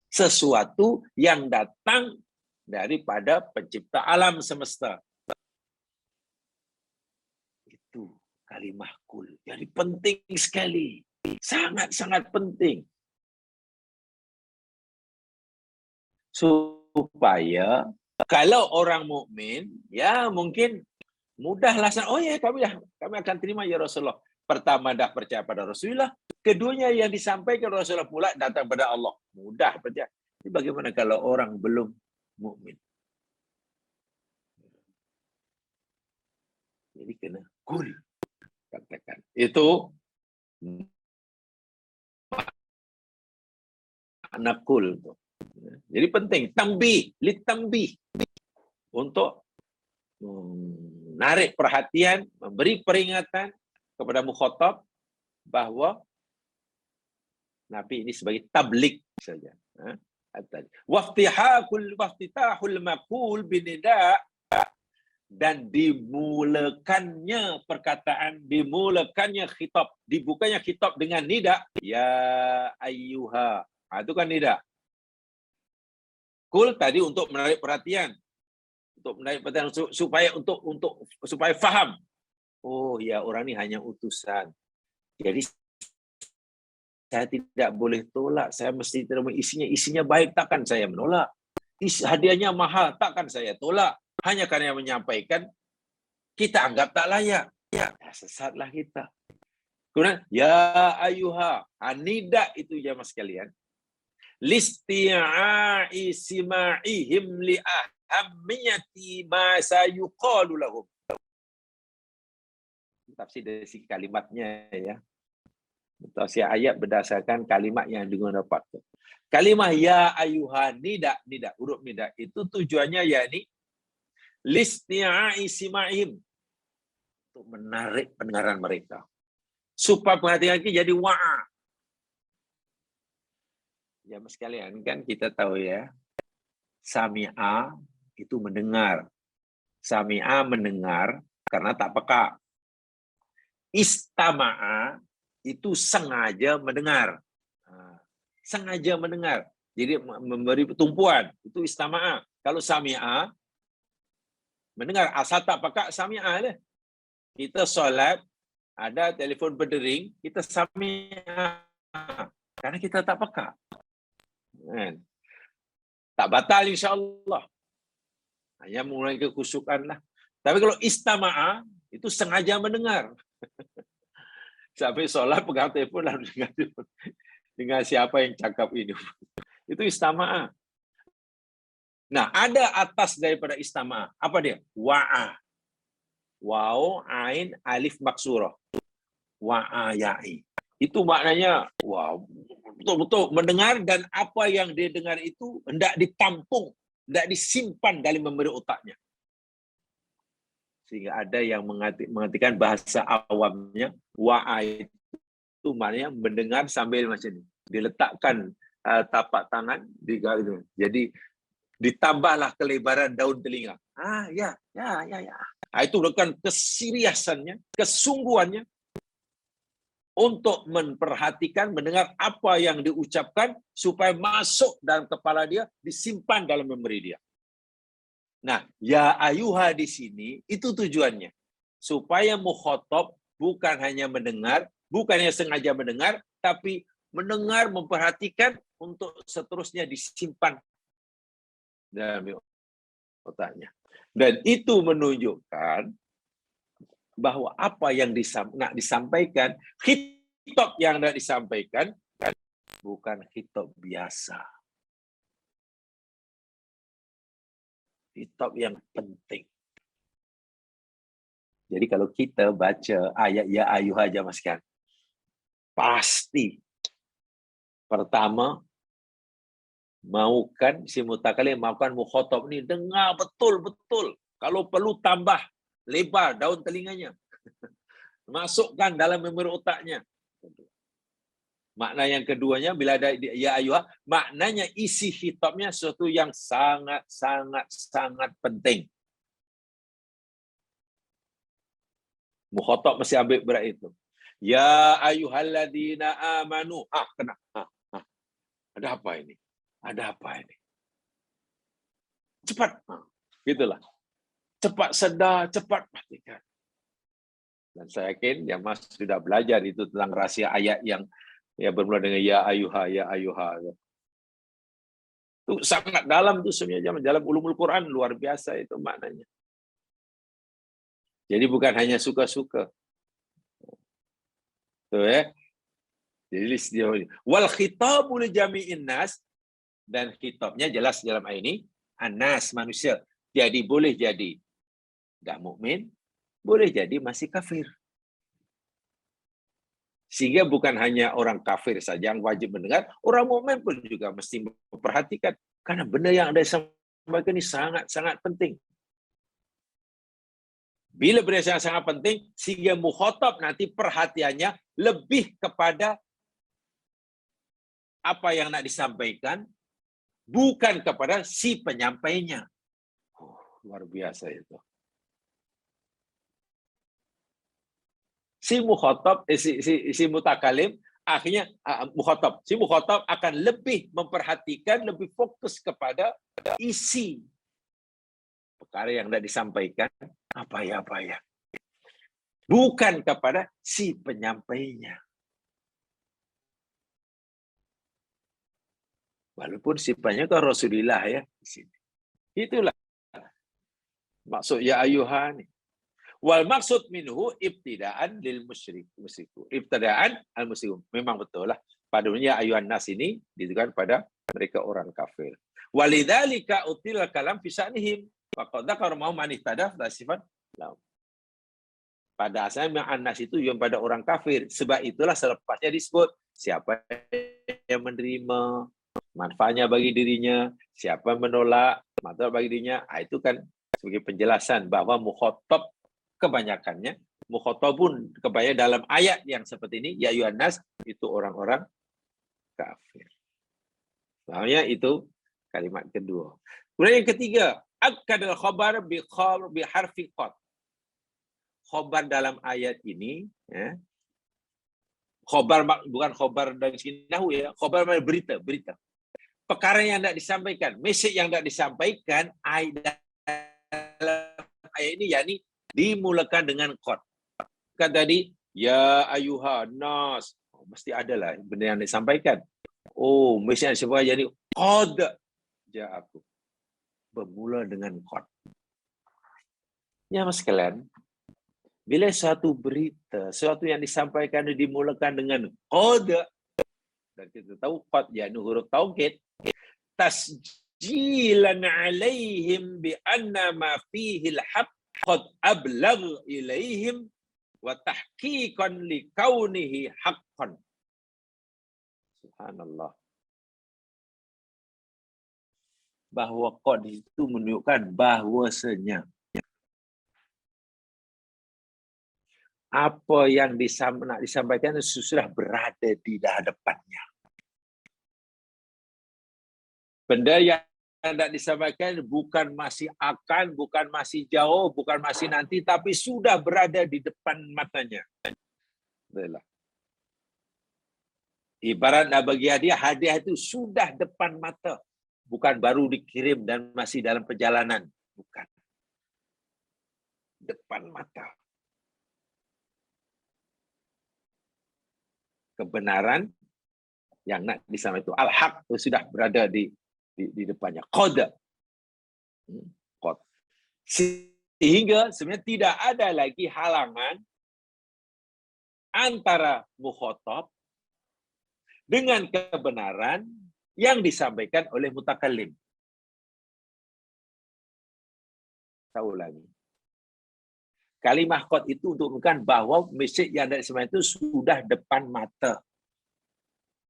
sesuatu yang datang daripada pencipta alam semesta. Itu kalimah kul. Jadi penting sekali. Sangat-sangat penting. Supaya kalau orang mukmin ya mungkin mudahlah. Oh ya kami akan terima ya Rasulullah. Pertama dah percaya pada Rasulullah, keduanya yang disampaikan Rasulullah pula datang pada Allah. Mudah percaya. Ini bagaimana kalau orang belum mukmin? Jadi kena kul katakan. Itu anak kul tuh. Jadi penting tambih untuk menarik perhatian, memberi peringatan kepada mukhatab bahwa Nabi ini sebagai tablik saja. Waftitahul maqul binida, dan dimulakannya perkataan, dimulakannya khitab, dibukanya khitab dengan nida, ya ayyuha. Itu kan nida. Kul tadi untuk menarik perhatian, supaya faham. Oh ya, orang ini hanya utusan. Jadi saya tidak boleh tolak. Saya mesti terima isinya baik, takkan saya menolak. Hadiahnya mahal, takkan saya tolak. Hanya karena menyampaikan kita anggap tak layak. Ya, sesatlah kita. Kemudian ya ayuha, nida itu jamaah sekalian. listi'a'i sima'ihim li'ahammiyati ma sayuqalu lahum. Tafsir dari kalimatnya ya. Tafsir ayat berdasarkan kalimat yang digunakan. Kalimah ya ayuhan nida huruf nida itu tujuannya yakni listi'a'i sima'ihim, untuk menarik pendengaran mereka supaya perhatian kita jadi wa'a. Ya sekalian, kan kita tahu ya, sami'a itu mendengar. Sami'a mendengar karena tak peka. Istama'a itu sengaja mendengar. Sengaja mendengar. Jadi memberi tumpuan. Itu istama'a. Kalau sami'a, mendengar. Asal tak peka, sami'a lah. Kita solat, ada telefon berdering, kita sami'a. Karena kita tak peka. Tak batal insyaAllah. Hanya mulai kekhusyukan lah. Tapi kalau istama'a, itu sengaja mendengar. Sampai sholat pegang telepon lalu dengan siapa yang cakap ini. Itu istama'a. Nah, ada atas daripada istama'a. Apa dia? Wa'a. Waw, ain, alif maksurah. Wa'a, ya'i. Itu maknanya, wow, betul-betul mendengar, dan apa yang dia dengar itu hendak ditampung, hendak disimpan dalam memberi otaknya. Sehingga ada yang mengartikan bahasa awamnya, wa'a itu maknanya mendengar sambil macam ini. Diletakkan tapak tangan di garis. Jadi ditambahlah kelebaran daun telinga. Ya. Itu bukan keseriusannya, kesungguhannya untuk memperhatikan, mendengar apa yang diucapkan supaya masuk dalam kepala dia, disimpan dalam memori dia. Nah, ya ayuha di sini itu tujuannya supaya mukhatab bukan hanya mendengar, bukannya sengaja mendengar, tapi mendengar, memperhatikan untuk seterusnya disimpan dalam otaknya. Dan itu menunjukkan bahwa apa yang nak disampaikan, khitab yang nak disampaikan bukan khitab biasa. Khitab yang penting. Jadi kalau kita baca ayat ya ayuha jamaah sekalian, pasti pertama maukan si mutakalim, maukan mukhatab ni dengar betul-betul. Kalau perlu tambah lebar daun telinganya. Masukkan dalam memori otaknya. Makna yang keduanya, bila ada ya ayuha, maknanya isi khitabnya sesuatu yang sangat penting. Mukhatab mesti ambil berat itu. Ya ayyuhalladzina amanu. Kena. Ada apa ini? Ada apa ini? Cepat. Gitulah. Cepat sedar, cepat pastikan. Dan saya yakin yang Mas sudah belajar itu tentang rahsia ayat yang bermula dengan ya ayuha, ya ayuha. Itu sangat dalam itu sebenarnya, dalam ulumul Quran, luar biasa itu maknanya. Jadi bukan hanya suka-suka. Tuh ya. Jadi wal khitabu li jami'in nas, dan khitabnya jelas dalam ayat ini annas, manusia. Jadi boleh jadi enggak mukmin, boleh jadi masih kafir. Sehingga bukan hanya orang kafir saja yang wajib mendengar, orang mukmin pun juga mesti memperhatikan, karena benda yang Anda sampaikan ini sangat-sangat penting. Bila benda yang sangat penting, sehingga mukhatab nanti perhatiannya lebih kepada apa yang nak disampaikan, bukan kepada si penyampainya. Luar biasa itu. Si mukhatab, si mutakalim, akhirnya mukhatab. Si mukhatab akan lebih memperhatikan, lebih fokus kepada isi perkara yang tidak disampaikan, apa ya. Bukan kepada si penyampainya. Walaupun sifatnya kan Rasulullah ya di sini. Itulah maksud ya ayuhan. Wal maksud minhu ibtidaan lil musyriku. Ibtidaan al musyriku. Memang betul lah. Pada dunia ayuhan nas ini ditujukan pada mereka orang kafir. Walidzalika util kalam fi sya'nihim. Faqad dzakara mau man ihtada sifat lahum. Pada asalnya An-Nas itu yang pada orang kafir. Sebab itulah selepasnya disebut siapa yang menerima manfaatnya bagi dirinya, siapa yang menolak manfaat bagi dirinya. Itu kan sebagai penjelasan bahwa mukhatab kebanyakannya, mukhatabun kebanyakan dalam ayat yang seperti ini, ya ayyuhan nas, itu orang-orang kafir. Maknanya itu kalimat kedua. Kemudian yang ketiga, akadal khabar bi harfi qad. Khobar dalam ayat ini, ya, khobar bukan khobar dari sini nahu ya, khobar berita, berita. Perkara yang tidak disampaikan, message yang tidak disampaikan dalam ayat ini, yakni dimulakan dengan qad. Kan tadi, ya ayuha nas, mesti ada lah benda yang disampaikan. Oh, message yang disampaikan jadi qad ja'aku, bermula dengan qad. Ya mas sekalian, bila suatu berita, suatu yang disampaikan dimulakan dengan qad, dan kita tahu qad yakni huruf taukid, tasjilan alaihim bi anna ma fihi al-haqq qad ablagh ilaihim wa tahqiqan li kaunihi haqqan. Subhanallah. Bahwa qad itu menunjukkan bahwasanya apa yang nak disampaikan sudah berada di hadapannya. Benda yang tidak disampaikan bukan masih akan, bukan masih jauh, bukan masih nanti, tapi sudah berada di depan matanya. Itulah. Ibarat nak bagi hadiah itu sudah depan mata. Bukan baru dikirim dan masih dalam perjalanan. Bukan. Depan mata. Kebenaran yang nak disampaikan itu al-haq itu sudah berada di depannya. Qad. Sehingga sebenarnya tidak ada lagi halangan antara mukhatab dengan kebenaran yang disampaikan oleh mutakallim. Tahu lagi. Kalimah qad itu untuk menunjukkan bahwa message yang dari sebenarnya itu sudah depan mata.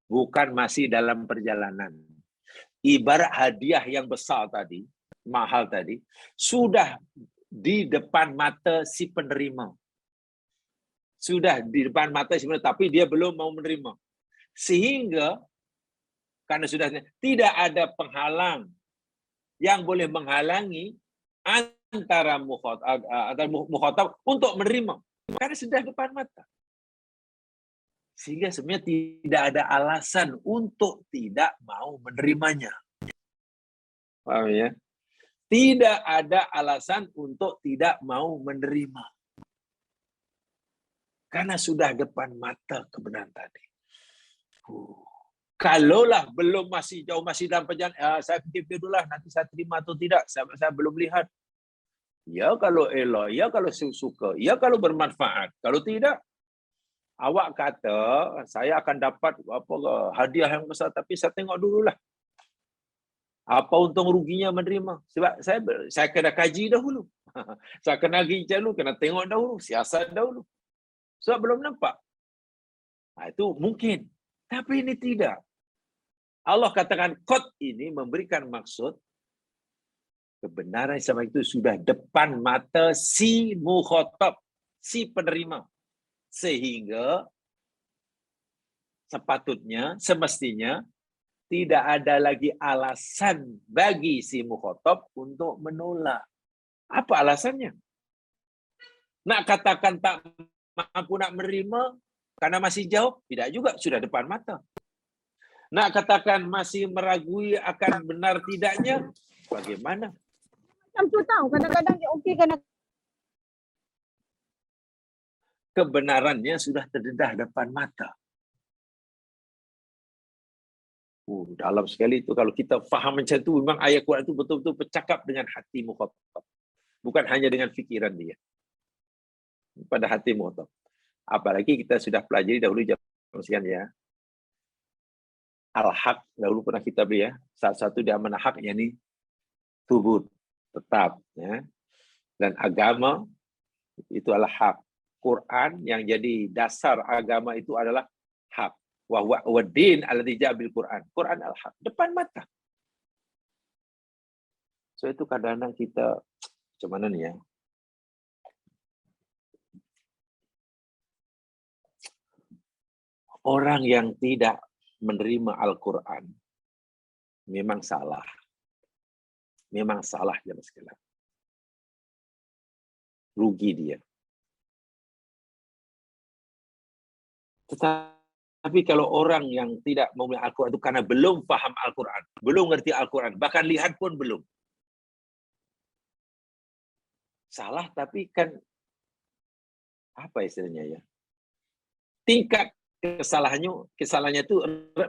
Bukan masih dalam perjalanan. Ibarat hadiah yang besar tadi, mahal tadi, sudah di depan mata si penerima. Sudah di depan mata sebenarnya, tapi dia belum mau menerima. Sehingga, karena sudah tidak ada penghalang yang boleh menghalangi antara mukhatab untuk menerima, karena sudah depan mata. Sehingga sebenarnya tidak ada alasan untuk tidak mau menerimanya. Paham ya? Tidak ada alasan untuk tidak mau menerima. Karena sudah depan mata kebenaran tadi. Kalaulah belum masih jauh, masih dalam perjalanan, saya fikir dulu lah, nanti saya terima atau tidak, saya belum lihat. Ya kalau elok, ya kalau suka, ya kalau bermanfaat. Kalau tidak, awak kata saya akan dapat hadiah yang besar, tapi saya tengok dululah. Apa untung ruginya menerima? Sebab saya kena kaji dahulu. Saya kena gincang dulu, kena tengok dahulu, siasat dahulu. Sebab belum nampak. Itu mungkin. Tapi ini tidak. Allah katakan qad ini memberikan maksud kebenaran sama itu sudah depan mata si mukhatab, si penerima. Sehingga sepatutnya, semestinya tidak ada lagi alasan bagi si mukhatab untuk menolak. Apa alasannya? Nak katakan tak mampu nak menerima karena masih jauh? Tidak juga, sudah depan mata. Nak katakan masih meragui akan benar tidaknya? Bagaimana? Macam tu tahu, kadang-kadang dia okey, kadang kebenarannya sudah terdedah depan mata. Dalam sekali itu kalau kita faham macam itu, memang ayat Quran itu betul-betul bercakap dengan hati mukhatab. Bukan hanya dengan fikiran dia. Pada hati mukhatab. Apalagi kita sudah pelajari dahulu jam sekian ya. al-haq, dahulu pernah kita beri ya. Satu di amanah hak, yakni tubut, tetap. Ya. Dan agama itu adalah hak. Quran yang jadi dasar agama itu adalah hak. Wa din alladzi ja'a bil Quran. Quran al-haq, depan mata. So itu kadang-kadang kita macam mana nih ya? Orang yang tidak menerima Al-Quran memang salah. Memang salah jemaah sekalian. Rugi dia. Tetapi kalau orang yang tidak memiliki Al-Quran itu karena belum paham Al-Quran, belum ngerti Al-Quran, bahkan lihat pun belum. Salah, tapi kan apa istilahnya ya? Tingkat kesalahannya itu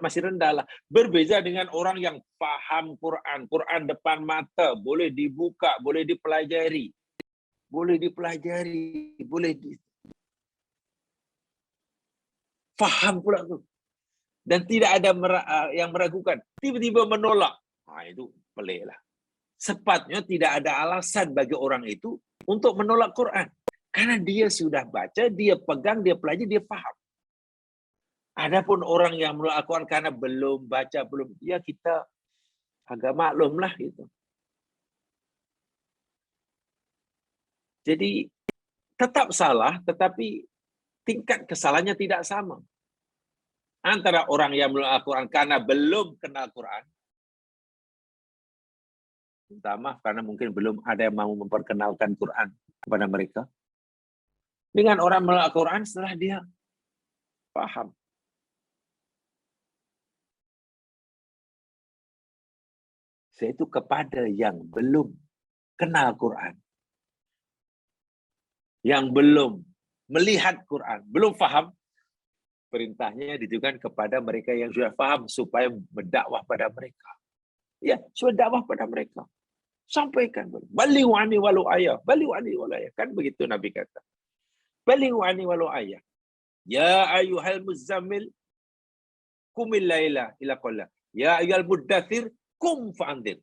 masih rendah lah. Berbeda dengan orang yang paham Quran. Quran depan mata, boleh dibuka, boleh dipelajari. Faham pula tu. Dan tidak ada yang meragukan. Tiba-tiba menolak. Nah, itu pelik lah. Sepatutnya tidak ada alasan bagi orang itu untuk menolak Quran. Karena dia sudah baca, dia pegang, dia pelajari, dia paham. Adapun orang yang menolak Al-Quran karena belum baca, ya kita agak maklum lah gitu. Jadi tetap salah, tetapi tingkat kesalahannya tidak sama. Antara orang yang menolak Al-Quran karena belum kenal Quran, minta maaf karena mungkin belum ada yang mau memperkenalkan Quran kepada mereka, dengan orang menolak Quran setelah dia paham. Yaitu kepada yang belum kenal Quran, yang belum melihat Quran, belum faham, perintahnya ditujukan kepada mereka yang sudah faham supaya berdakwah pada mereka. Ya, sudah dakwah pada mereka. Sampaikan. Balighu anni walau ayah. Balighu anni walau ayah. Kan begitu Nabi kata. Balighu anni walau ayah. Ya ayyuhal muzammil qumil laila ila qalla. Ya ayyuhal muddathir kum fa'andir.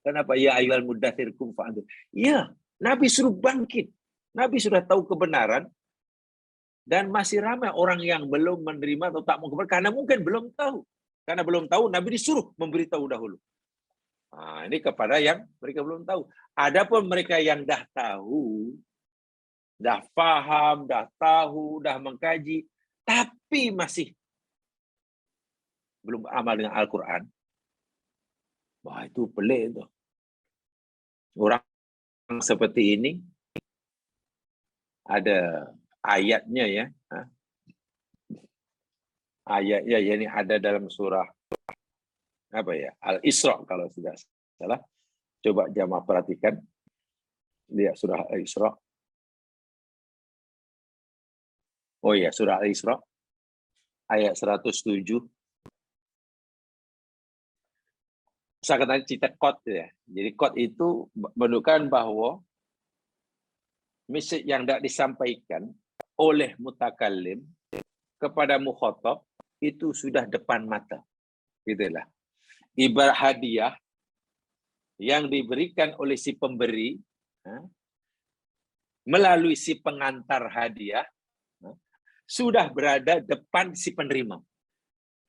Kenapa ya ayyuhal muddathir kum fa'andir? Ya, Nabi suruh bangkit. Nabi sudah tahu kebenaran dan masih ramai orang yang belum menerima atau tak mau kebenaran karena mungkin belum tahu. Karena belum tahu, Nabi disuruh memberitahu dahulu. Nah, ini kepada yang mereka belum tahu. Adapun mereka yang dah tahu, dah paham, dah tahu, dah mengkaji, tapi masih belum amal dengan Al-Quran. Wah, itu pelik itu. Orang seperti ini ada ayatnya ya. Ayatnya ini ada dalam surah apa ya? Al-Isra kalau tidak salah. Coba jamaah perhatikan. Lihat surah Al-Isra. Oh iya, surah Al-Isra ayat 107. Saya katakan cerita qad ya. Jadi qad itu menunjukkan bahwa message yang tidak disampaikan oleh mutakallim kepada mukhatab itu sudah depan mata. Gitulah. Ibarat hadiah yang diberikan oleh si pemberi melalui si pengantar hadiah sudah berada depan si penerima.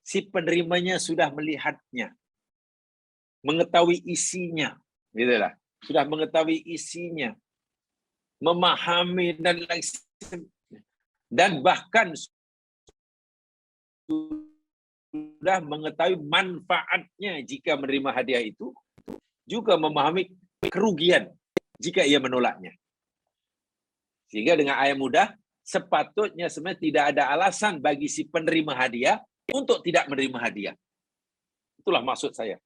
Si penerimanya sudah melihatnya, mengetahui isinya, gitulah. Sudah mengetahui isinya, memahami dan bahkan sudah mengetahui manfaatnya jika menerima hadiah itu, juga memahami kerugian jika ia menolaknya. Sehingga dengan ayat mudah, sepatutnya sebenarnya tidak ada alasan bagi si penerima hadiah untuk tidak menerima hadiah. Itulah maksud saya.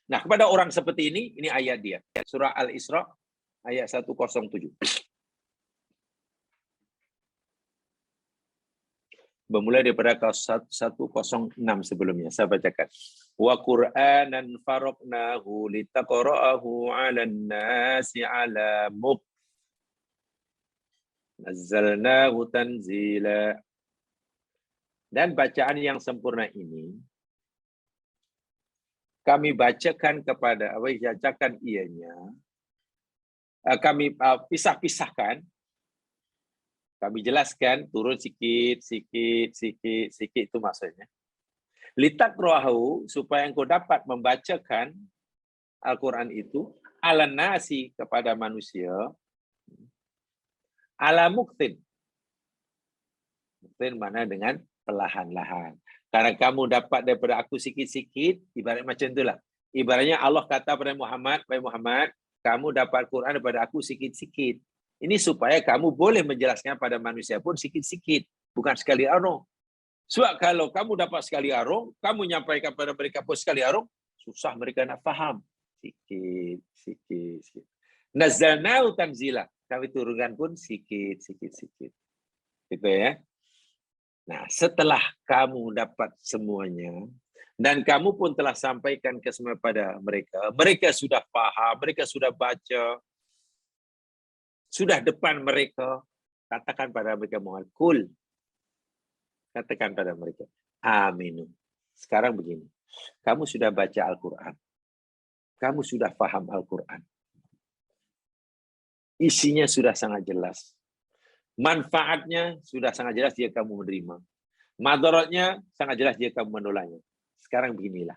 Nah, kepada orang seperti ini ayat dia. Surah Al-Isra ayat 107. Bermula daripada 106 sebelumnya. Saya bacakan. Wa Qur'anan faraqnahu litaqra'ahu 'alan nasi 'ala mukth. Nazzalnahu tanzila. Dan bacaan yang sempurna ini kami bacakan kepada, bacakan ianya, kami pisah-pisahkan, kami jelaskan, turun sikit, itu maksudnya. Litakrohu, supaya engkau dapat membacakan Al-Quran itu, ala nasi, kepada manusia, ala muktin. Muktin mana dengan perlahan-lahan. Karena kamu dapat daripada aku sikit-sikit, ibarat macam itulah. Ibaratnya Allah kata kepada Muhammad, "Wahai Muhammad, kamu dapat Quran daripada aku sikit-sikit." Ini supaya kamu boleh menjelaskan pada manusia pun sikit-sikit, bukan sekali arung. Sebab kalau kamu dapat sekali arung, kamu nyampaikan pada mereka pun sekali arung, susah mereka nak faham. Sikit. Nazzalnahu tanzila. Kami turunkan pun sikit. Gitu ya. Nah, setelah kamu dapat semuanya, dan kamu pun telah sampaikan ke semua pada mereka, mereka sudah faham, mereka sudah baca, sudah depan mereka, katakan pada mereka, Muhammad, kul, katakan pada mereka, aminu. Sekarang begini, kamu sudah baca Al-Quran, kamu sudah faham Al-Quran, isinya sudah sangat jelas, manfaatnya sudah sangat jelas jika kamu menerima. Madaratnya sangat jelas jika kamu menolaknya. Sekarang beginilah.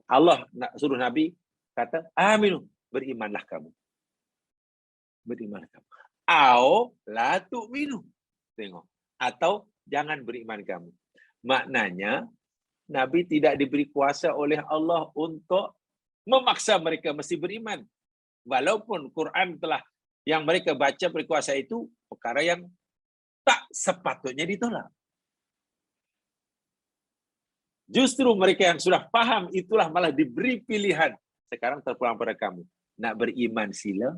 Allah suruh Nabi kata, aminu, berimanlah kamu. Berimanlah kamu. Au la tu'minu. Tengok. Atau jangan beriman kamu. Maknanya, Nabi tidak diberi kuasa oleh Allah untuk memaksa mereka mesti beriman. Walaupun Quran telah yang mereka baca berkuasa itu perkara yang tak sepatutnya ditolak. Justru mereka yang sudah paham itulah malah diberi pilihan. Sekarang terpulang pada kamu. Nak beriman sila,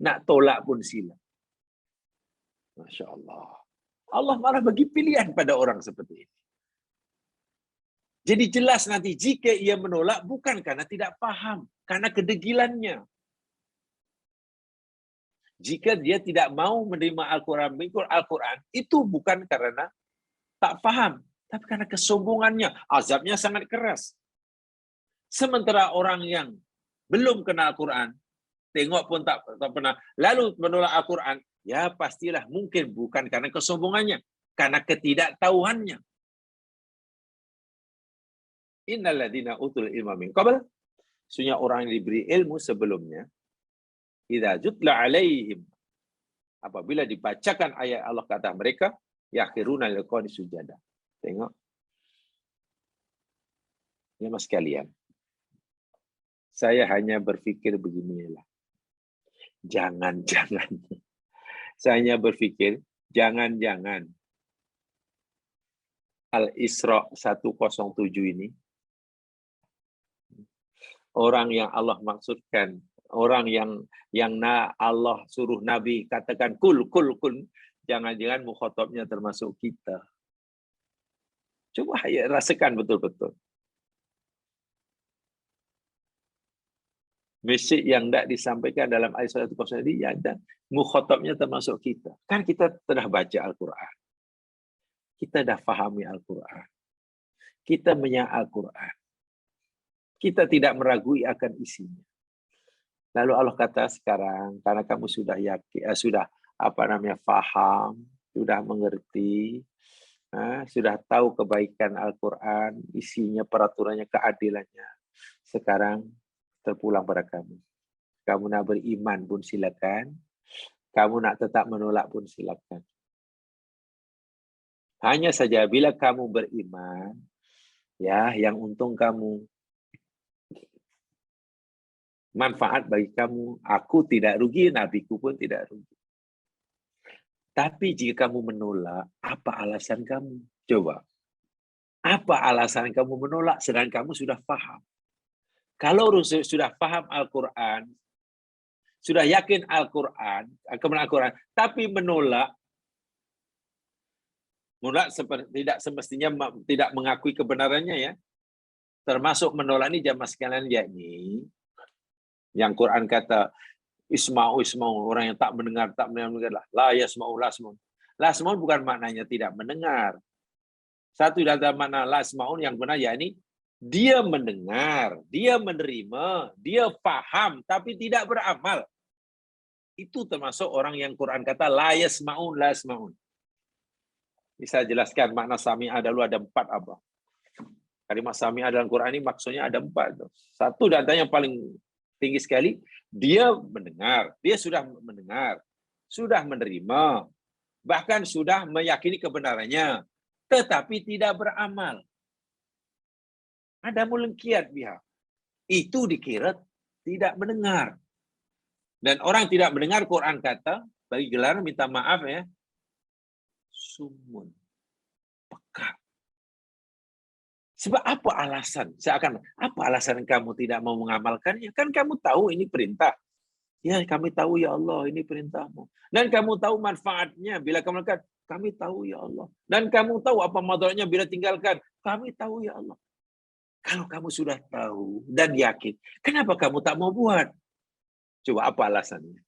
nak tolak pun sila. Masya Allah. Allah malah bagi pilihan pada orang seperti ini. Jadi jelas nanti jika ia menolak bukan karena tidak paham, karena kedegilannya. Jika dia tidak mau menerima Al-Quran, mengikut Al-Quran, itu bukan karena tak paham, tapi karena kesombongannya. Azabnya sangat keras. Sementara orang yang belum kenal Al-Quran, tengok pun tak pernah, lalu menolak Al-Quran, ya pastilah mungkin bukan karena kesombongannya, karena ketidaktahuannya. Innalladzina utul ilma min qabl, sesungguhnya orang yang diberi ilmu sebelumnya, idza jutla alaihim, apabila dibacakan ayat Allah kata mereka, yakhiruna liqani sujada. Tengok. Ya mas sekalian. Saya hanya berpikir beginilah. Jangan-jangan. Saya hanya berpikir, jangan-jangan Al-Isra 107 ini, orang yang Allah maksudkan, orang yang Allah suruh Nabi katakan kul, jangan-jangan mukhatabnya termasuk kita. Coba ya, rasakan betul-betul. Mesej yang tidak disampaikan dalam ayat 100 ini, ya, dan mukhatabnya termasuk kita. Kan kita telah baca Al-Quran. Kita dah fahami Al-Quran. Kita menyak Al-Quran. Kita tidak meragui akan isinya. Lalu Allah kata sekarang, karena kamu sudah yakin, sudah faham, sudah mengerti, sudah tahu kebaikan Al-Quran, isinya, peraturannya, keadilannya. Sekarang terpulang pada kamu. Kamu nak beriman pun silakan. Kamu nak tetap menolak pun silakan. Hanya saja bila kamu beriman, ya, yang untung kamu. Manfaat bagi kamu. Aku tidak rugi, nabiku pun tidak rugi. Tapi jika kamu menolak, apa alasan kamu? Coba. Apa alasan kamu menolak sedang kamu sudah paham? Kalau sudah paham Al-Quran, sudah yakin Al-Quran, tapi menolak tidak semestinya tidak mengakui kebenarannya, ya. Termasuk menolak ini jamaah sekalian, yakni yang Quran kata isma'u, orang yang tak mendengar lah. La yasma'u, la yasma'u. La yasma'un bukan maknanya tidak mendengar. Satu dari makna la yasma'un yang benar, yakni dia mendengar, dia menerima, dia paham, tapi tidak beramal. Itu termasuk orang yang Quran kata la yasma'un, la yasma'un. Bisa jelaskan makna sami'ah dulu, ada 4 apa? Kalimat sami'ah dalam Quran ini maksudnya ada 4. Satu data yang paling tinggi sekali, dia mendengar, dia sudah mendengar, sudah menerima, bahkan sudah meyakini kebenarannya, tetapi tidak beramal. Ada mulengkiat pihak. Itu dikira tidak mendengar. Dan orang tidak mendengar, Quran kata, bagi gelar minta maaf ya, sumun, peka. Sebab apa alasan? Seakan apa alasan kamu tidak mau mengamalkannya? Kan kamu tahu ini perintah. Ya, kami tahu ya Allah, ini perintahmu. Dan kamu tahu manfaatnya bila kamu lakukan. Kami tahu ya Allah. Dan kamu tahu apa madaratnya bila tinggalkan. Kami tahu ya Allah. Kalau kamu sudah tahu dan yakin, kenapa kamu tak mau buat? Coba apa alasannya?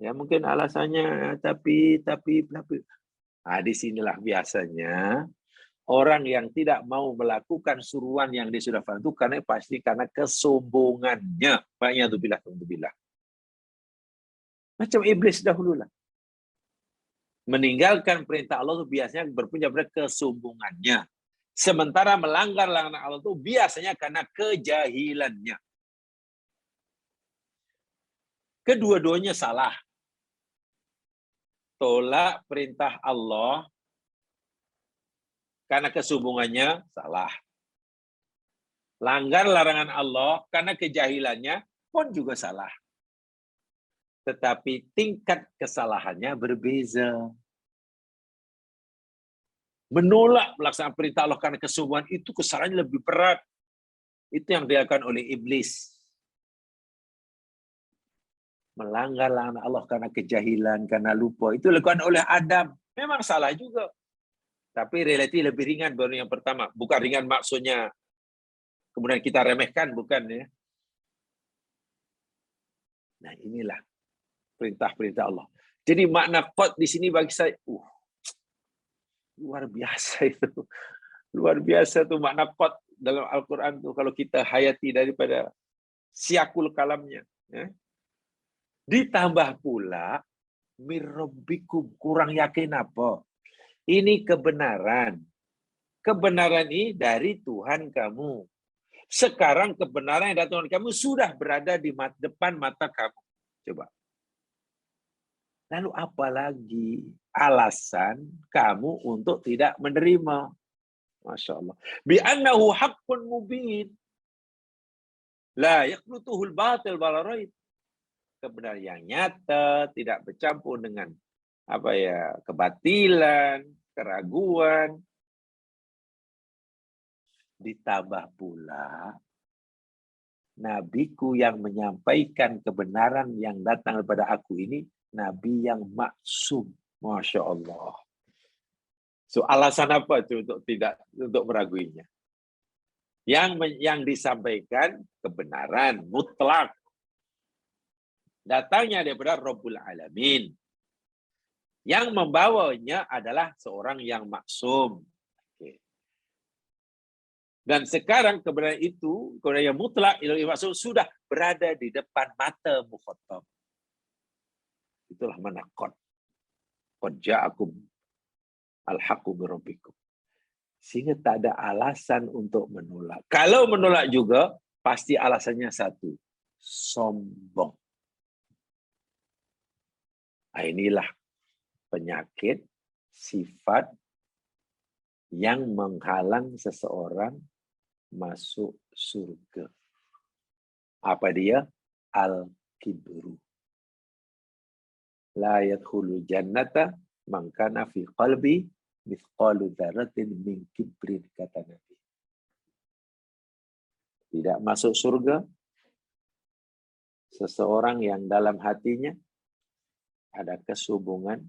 Ya mungkin alasannya tapi. Nah, disinilah biasanya orang yang tidak mau melakukan suruhan yang dia sudah faham itu karena kesombongannya. Banyak tu bilah. Macam iblis dahululah. Meninggalkan perintah Allah itu biasanya berpunca pada kesombongannya. Sementara melanggar larangan Allah itu biasanya karena kejahilannya. Kedua-duanya salah. Tolak perintah Allah karena kesombongannya, salah. Langgar larangan Allah karena kejahilannya pun juga salah. Tetapi tingkat kesalahannya berbeza. Menolak pelaksanaan perintah Allah karena kesombongan itu kesalahannya lebih berat. Itu yang dilakukan oleh iblis. Melanggar larangan Allah karena kejahilan, karena lupa. Itu dilakukan oleh Adam. Memang salah juga. Tapi relatif lebih ringan baru yang pertama. Bukan ringan maksudnya kemudian kita remehkan, bukan ya. Nah inilah perintah-perintah Allah. Jadi makna qad di sini bagi saya, luar biasa itu. Luar biasa tuh makna qad dalam Al-Quran tuh kalau kita hayati daripada siakul kalamnya. Ya. Ditambah pula, mirrabbikum, kurang yakin apa? Ini kebenaran. Kebenaran ini dari Tuhan kamu. Sekarang kebenaran yang datang dari kamu sudah berada di depan mata kamu. Coba. Lalu apa lagi alasan kamu untuk tidak menerima? Masya Allah. Bi'annahu haqqun mubin. La yaqlutuhul batil balaraid. Kebenaran yang nyata, tidak bercampur dengan kebatilan, keraguan. Ditambah pula nabiku yang menyampaikan kebenaran yang datang kepada aku ini nabi yang maksum. Masya Allah. So alasan apa itu untuk meraguinya? Yang disampaikan kebenaran mutlak. Datangnya daripada Rabbul Alamin. Yang membawanya adalah seorang yang maksum. Dan sekarang kebenaran itu, kebenaran yang mutlak, yang maksum sudah berada di depan mata mukhatab. Itulah mana qad. Qad ja'akum al-haqqu min rabbikum. Sehingga tak ada alasan untuk menolak. Kalau menolak juga, pasti alasannya satu. Sombong. Nah, inilah penyakit, sifat yang menghalang seseorang masuk surga. Apa dia? Al-kibru. La yadkhulu jannata man kana fi qalbi mithqalu dzarratin min kibrin, kata Nabi. Tidak masuk surga seseorang yang dalam hatinya ada kesombongan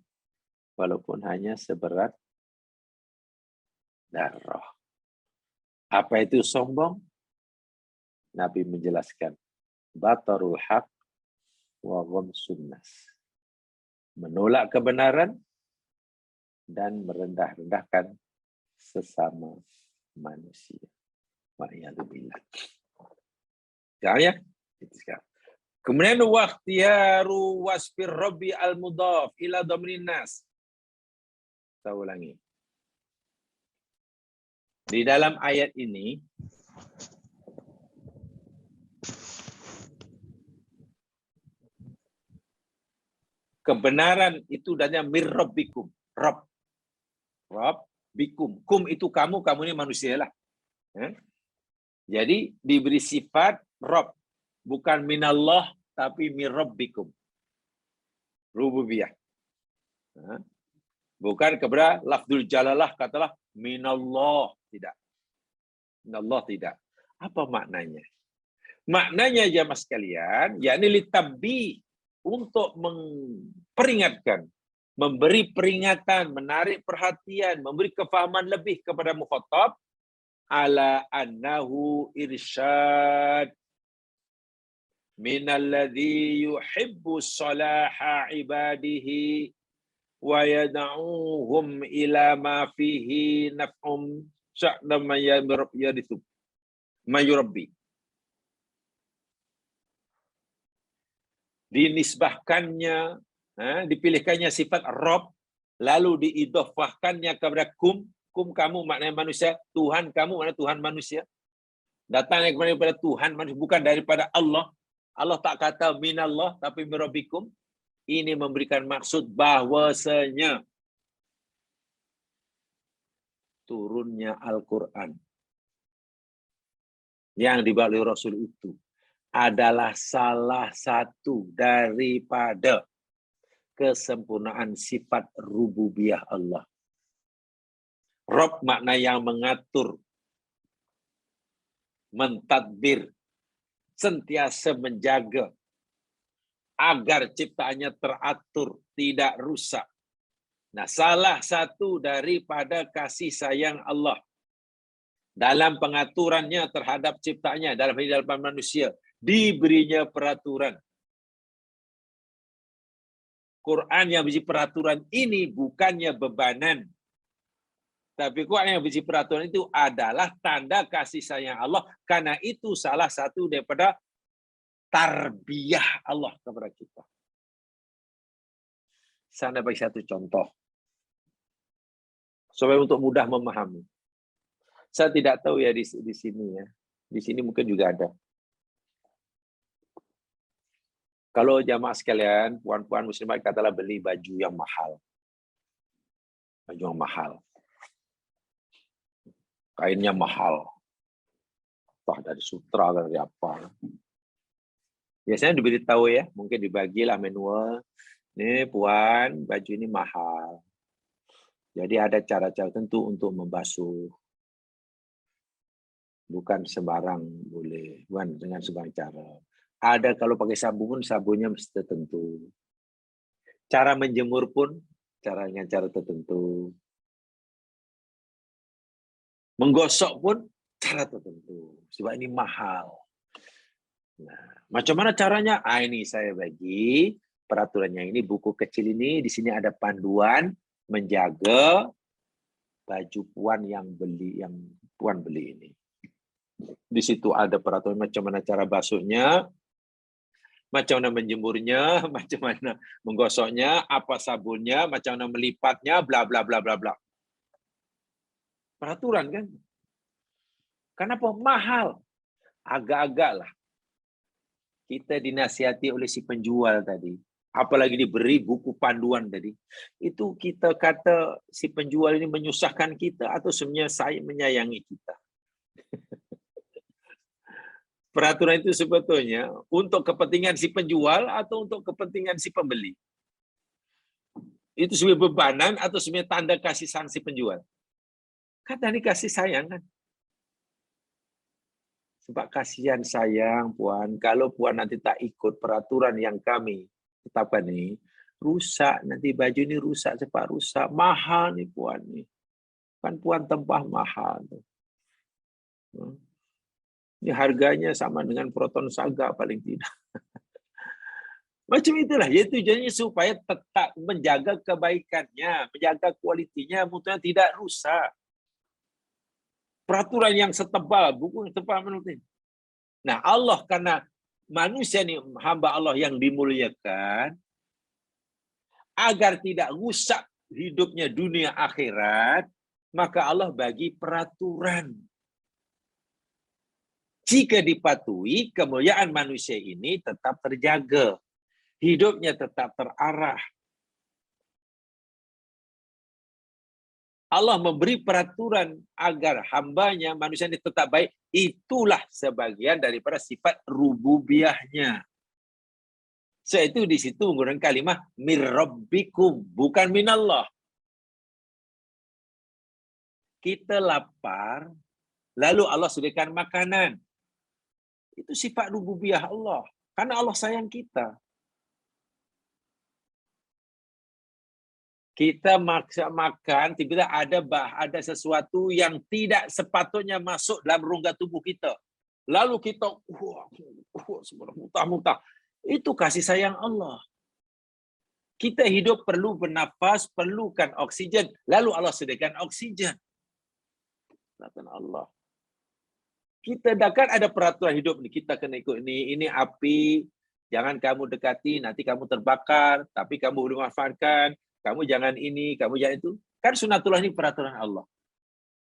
walaupun hanya seberat darah. Apa itu sombong? Nabi menjelaskan, batarul haq wa ghamsun nas. Menolak kebenaran dan merendah-rendahkan sesama manusia. Wa'iyadzubillah. Ya. Itu sekarang. Kemudian waqtiyaru wasfir rabbi al-mudhaf ila dhamrin nas. Saya ulangi. Di dalam ayat ini kebenaran itu dari mir rabbikum. Rabb bikum. Kum itu kamu ini manusia lah. Jadi diberi sifat Rabb, bukan minallah tapi mir rabbikum. Rububiyah. Bukan kepada lafzul jalalah katalah minallah, tidak. Minallah tidak. Apa maknanya? Maknanya jamaah sekalian, yakni litabbi, untuk memperingatkan, memberi peringatan, menarik perhatian, memberi kefahaman lebih kepada mukhatab ala annahu irsyad minalladzi yuhibbu salaha ibadihi wa yad'uhum ila ma fihi naf'um sya'na mayurabbi. Dinisbahkannya, dipilihkannya sifat Rabb, lalu diidhofahkannya kepada kum kamu maknanya manusia, Tuhan kamu maknanya Tuhan manusia. Datangnya kepada Tuhan manusia, bukan daripada Allah. Allah tak kata minallah tapi mirabbikum. Ini memberikan maksud bahwasanya turunnya Al-Quran yang dibawa oleh Rasul itu adalah salah satu daripada kesempurnaan sifat rububiyah Allah. Rabb makna yang mengatur, mentadbir, sentiasa menjaga agar ciptaannya teratur, tidak rusak. Nah, salah satu daripada kasih sayang Allah dalam pengaturannya terhadap ciptaannya, dalam kehidupan manusia, diberinya peraturan. Quran yang berisi peraturan ini bukannya bebanan. Tapi Quran yang berisi peraturan itu adalah tanda kasih sayang Allah. Karena itu salah satu daripada tarbiyah Allah kepada kita. Saya bagi satu contoh. Supaya untuk mudah memahami. Saya tidak tahu ya di sini ya. Di sini mungkin juga ada. Kalau jamaah sekalian, puan-puan muslimat katalah beli baju yang mahal. Baju yang mahal. Kainnya mahal. Entah dari sutra, dari apa. Biasanya diberitahu ya, mungkin dibagilah manual. Nih puan, baju ini mahal. Jadi ada cara-cara tentu untuk membasuh. Bukan sembarang boleh, bukan dengan sembarang cara. Ada kalau pakai sabun, sabunnya mesti tertentu. Cara menjemur pun caranya cara tertentu. Menggosok pun cara tertentu. Sebab ini mahal. Nah, macam mana caranya? Ini saya bagi peraturannya. Ini buku kecil ini, di sini ada panduan menjaga baju puan yang puan beli ini. Di situ ada peraturan macam mana cara basuhnya, macam mana menjemurnya, macam mana menggosoknya, apa sabunnya, macam mana melipatnya, bla bla bla bla bla. Peraturan kan? Kenapa mahal? Agak-agak lah. Kita dinasihati oleh si penjual tadi. Apalagi diberi buku panduan tadi. Itu kita kata si penjual ini menyusahkan kita atau sebenarnya saya menyayangi kita. Peraturan itu sebetulnya untuk kepentingan si penjual atau untuk kepentingan si pembeli. Itu sebagai bebanan atau sebenarnya tanda kasih sayang si penjual. Kata ini kasih sayang kan. Sebab kasihan sayang puan, kalau puan nanti tak ikut peraturan yang kami tetapkan ini, rusak, nanti baju ini rusak, cepat rusak. Mahal nih puan nih. Kan puan tempah mahal. Ini harganya sama dengan proton saga paling tidak. Macam itulah. Ya, tujuannya supaya tetap menjaga kebaikannya, menjaga kualitinya, mutunya tidak rusak. Peraturan yang setebal, buku yang tebal menurut ini. Nah, Allah karena manusia ini hamba Allah yang dimuliakan, agar tidak rusak hidupnya dunia akhirat, maka Allah bagi peraturan. Jika dipatuhi, kemuliaan manusia ini tetap terjaga. Hidupnya tetap terarah. Allah memberi peraturan agar hambanya, manusia ini tetap baik. Itulah sebagian daripada sifat rububiyahnya. So itu di situ menggunakan kalimat mir rabbikum, bukan minallah. Kita lapar, lalu Allah sediakan makanan. Itu sifat rububiyah Allah. Karena Allah sayang kita. Kita maksa makan, tiba-tiba ada sesuatu yang tidak sepatutnya masuk dalam rongga tubuh kita. Lalu kita muntah-muntah. Itu kasih sayang Allah. Kita hidup perlu bernafas, perlukan oksigen. Lalu Allah sediakan oksigen. Kata Allah. Kita kan ada peraturan hidup nih, kita kena ikut ini api, jangan kamu dekati, nanti kamu terbakar, tapi kamu boleh manfaatkan, kamu jangan ini, kamu jangan itu. Kan sunatullah ini peraturan Allah.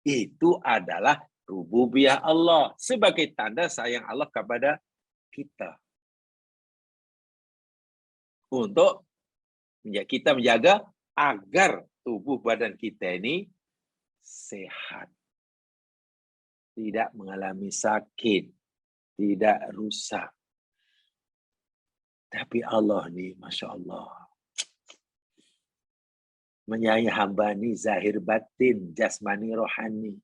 Itu adalah rububiyah Allah sebagai tanda sayang Allah kepada kita. Untuk kita menjaga agar tubuh badan kita ini sehat. Tidak mengalami sakit, tidak rusak. Tapi Allah ni, Masya Allah, menyayangi hamba ni zahir batin, jasmani, rohani.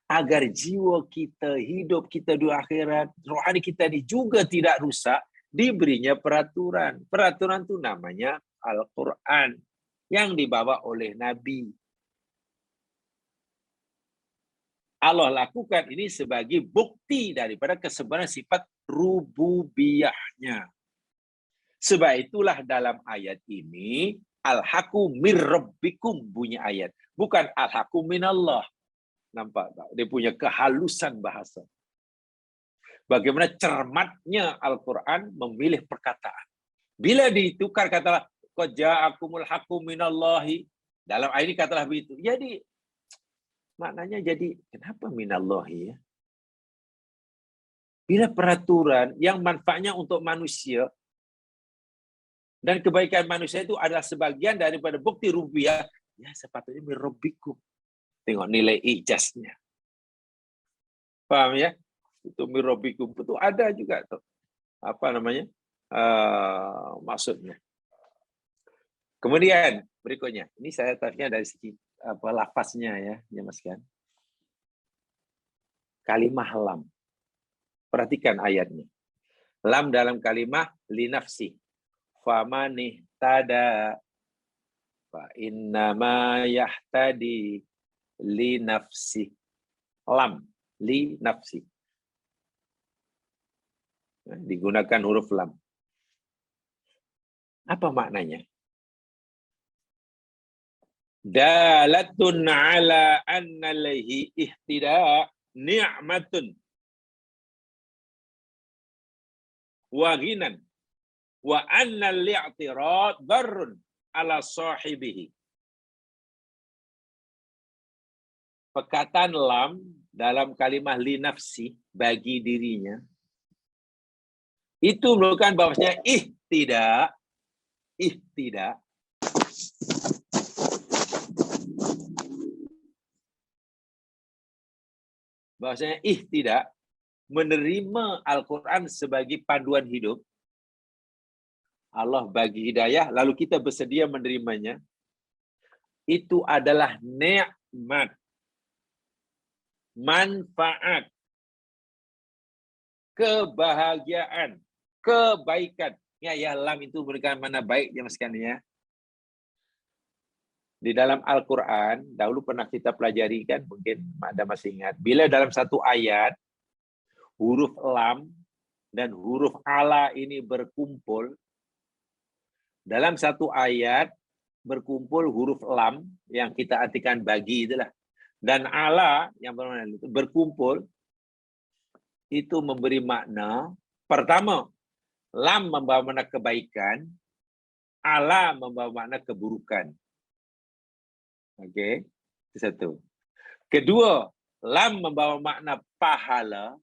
Agar jiwa kita, hidup kita di akhirat, rohani kita ni juga tidak rusak, diberinya peraturan. Peraturan itu namanya Al-Quran yang dibawa oleh Nabi. Allah lakukan ini sebagai bukti daripada kesebenaran sifat rububiyahnya. Sebab itulah dalam ayat ini, al-haqqu mir rabbikum bunyi ayat. Bukan al-haqqu minallah. Nampak tak? Dia punya kehalusan bahasa. Bagaimana cermatnya Al-Quran memilih perkataan. Bila ditukar katalah, qad ja'akumul haqqu minallahi. Dalam ayat ini katalah begitu. Jadi, maknanya jadi, kenapa minallahi ya? Bila peraturan yang manfaatnya untuk manusia, dan kebaikan manusia itu adalah sebagian daripada bukti rububiyah, ya sepatutnya mir rabbikum. Tengok nilai ijaznya. Paham ya? Itu mir rabbikum itu ada juga tuh. Apa namanya? Maksudnya. Kemudian berikutnya, ini saya tarik dari segi lafaznya ya Mas kan. Kalimah lam. Perhatikan ayatnya. Lam dalam kalimah linafsi. Faman ihtada fa innama yahtadi linafsi. Lam linafsi. Digunakan huruf lam. Apa maknanya? Dalatun ala anna lahi ihtida ni'matun wa ghinan wa anna li'tirad darrun ala sahibihi. Perkataan lam dalam kalimah linafsi bagi dirinya itu merupakan bahwasanya ihtidak bahwasanya ihtidak menerima Al-Quran sebagai panduan hidup. Allah bagi hidayah, lalu kita bersedia menerimanya. Itu adalah nikmat, manfaat, kebahagiaan, kebaikan. Ya, lam itu memberikan mana baik ya Mas ya. Di dalam Al-Quran, dahulu pernah kita pelajari kan, mungkin Anda masih ingat. Bila dalam satu ayat, huruf lam dan huruf ala ini berkumpul, Dalam satu ayat berkumpul huruf lam yang kita artikan bagi itulah. Dan ala yang bermakna itu berkumpul itu memberi makna. Pertama, lam membawa makna kebaikan, ala membawa makna keburukan. Okey, itu satu. Kedua, lam membawa makna pahala,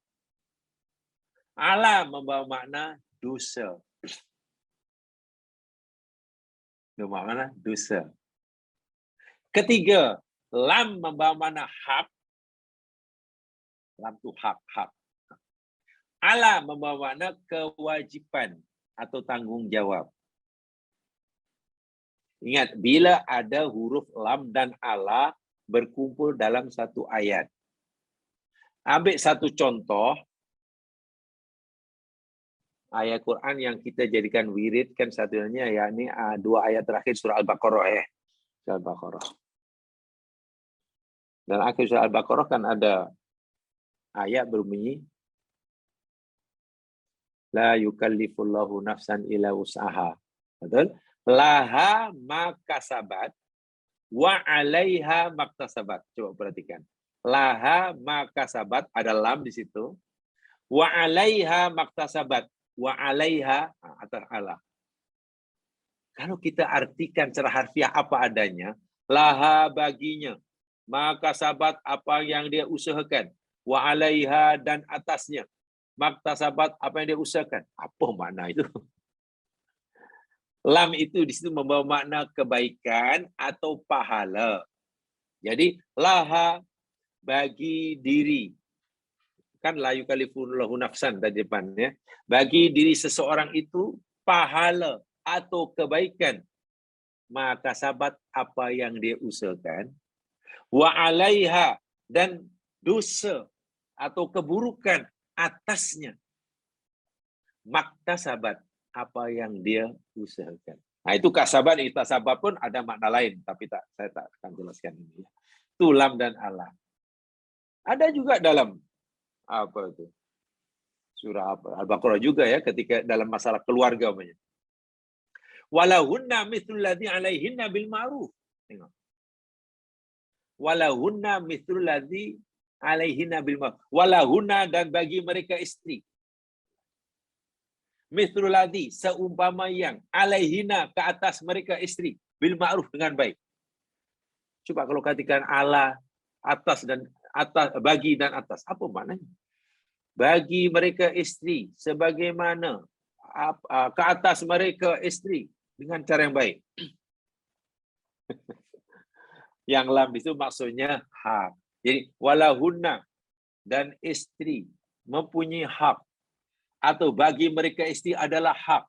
ala membawa makna dosa. Membawa makna dosa. Ketiga, lam membawa makna hak. Lam itu hak. Ala membawa makna kewajiban atau tanggung jawab. Ingat, bila ada huruf lam dan ala berkumpul dalam satu ayat. Ambil satu contoh, ayat Quran yang kita jadikan wirid kan satunya, yakni 2 ayat terakhir surah Al-Baqarah Surah Al-Baqarah. Dan akhir surah Al-Baqarah kan ada ayat berbunyi la yukallifullahu nafsan illa wus'aha. Betul? Laha ma kasabat wa 'alaiha maktasabat. Coba perhatikan. Laha ma kasabat, ada lam di situ. Wa 'alaiha maktasabat. Wa 'alaiha atas Allah. Kalau kita artikan secara harfiah apa adanya, laha baginya, maka sabat apa yang dia usahakan, wa 'alaiha dan atasnya, maktasabat apa yang dia usahakan. Apa makna itu? Lam itu di situ membawa makna kebaikan atau pahala. Jadi laha bagi diri. Kan la yukallifullahu nafsan tadi depan ya. Bagi diri seseorang itu pahala atau kebaikan. Maka sabat apa yang dia usahakan. Wa 'alaiha dan dosa atau keburukan atasnya. Maktasabat apa yang dia usahakan. Nah, itu kasabat, iktasabat pun ada makna lain, tapi saya tak akan jelaskan ini. Itu lam dan ala. Ada juga dalam apa itu? Surah Al-Baqarah juga ya, ketika dalam masalah keluarga namanya. Walahunna mithlul ladzi 'alaihinna bil ma'ruf. Tengok. Walahunna mithlul ladzi 'alaihinna bil ma'ruf. Walahunna dan bagi mereka istri. Mithlul ladzi seumpama yang 'alaihinna ke atas mereka istri bil ma'ruf dengan baik. Coba kalau katakan ala atas dan atas, bagi dan atas, apa maknanya? Bagi mereka istri sebagaimana ke atas mereka istri dengan cara yang baik. Yang lam itu maksudnya hak. Jadi walahunna dan istri mempunyai hak, atau bagi mereka istri adalah hak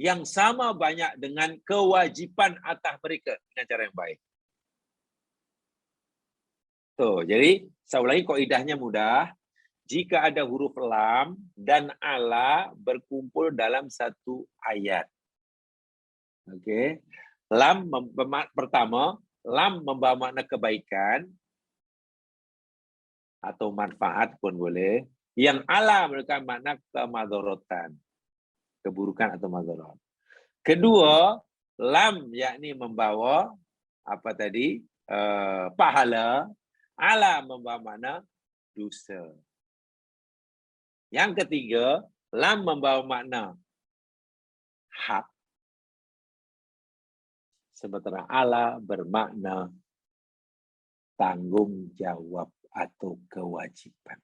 yang sama banyak dengan kewajiban atas mereka dengan cara yang baik. Tuh, jadi saya ulangi, kaidahnya mudah. Jika ada huruf lam dan ala berkumpul dalam satu ayat. Oke. Lam pertama, lam membawa makna kebaikan atau manfaat pun boleh. Yang ala memberikan makna kemadharatan, keburukan atau madharat. Kedua, lam yakni membawa apa tadi? Pahala. Ala membawa makna dosa. Yang ketiga, lam membawa makna hak. Sementara ala bermakna tanggung jawab atau kewajiban.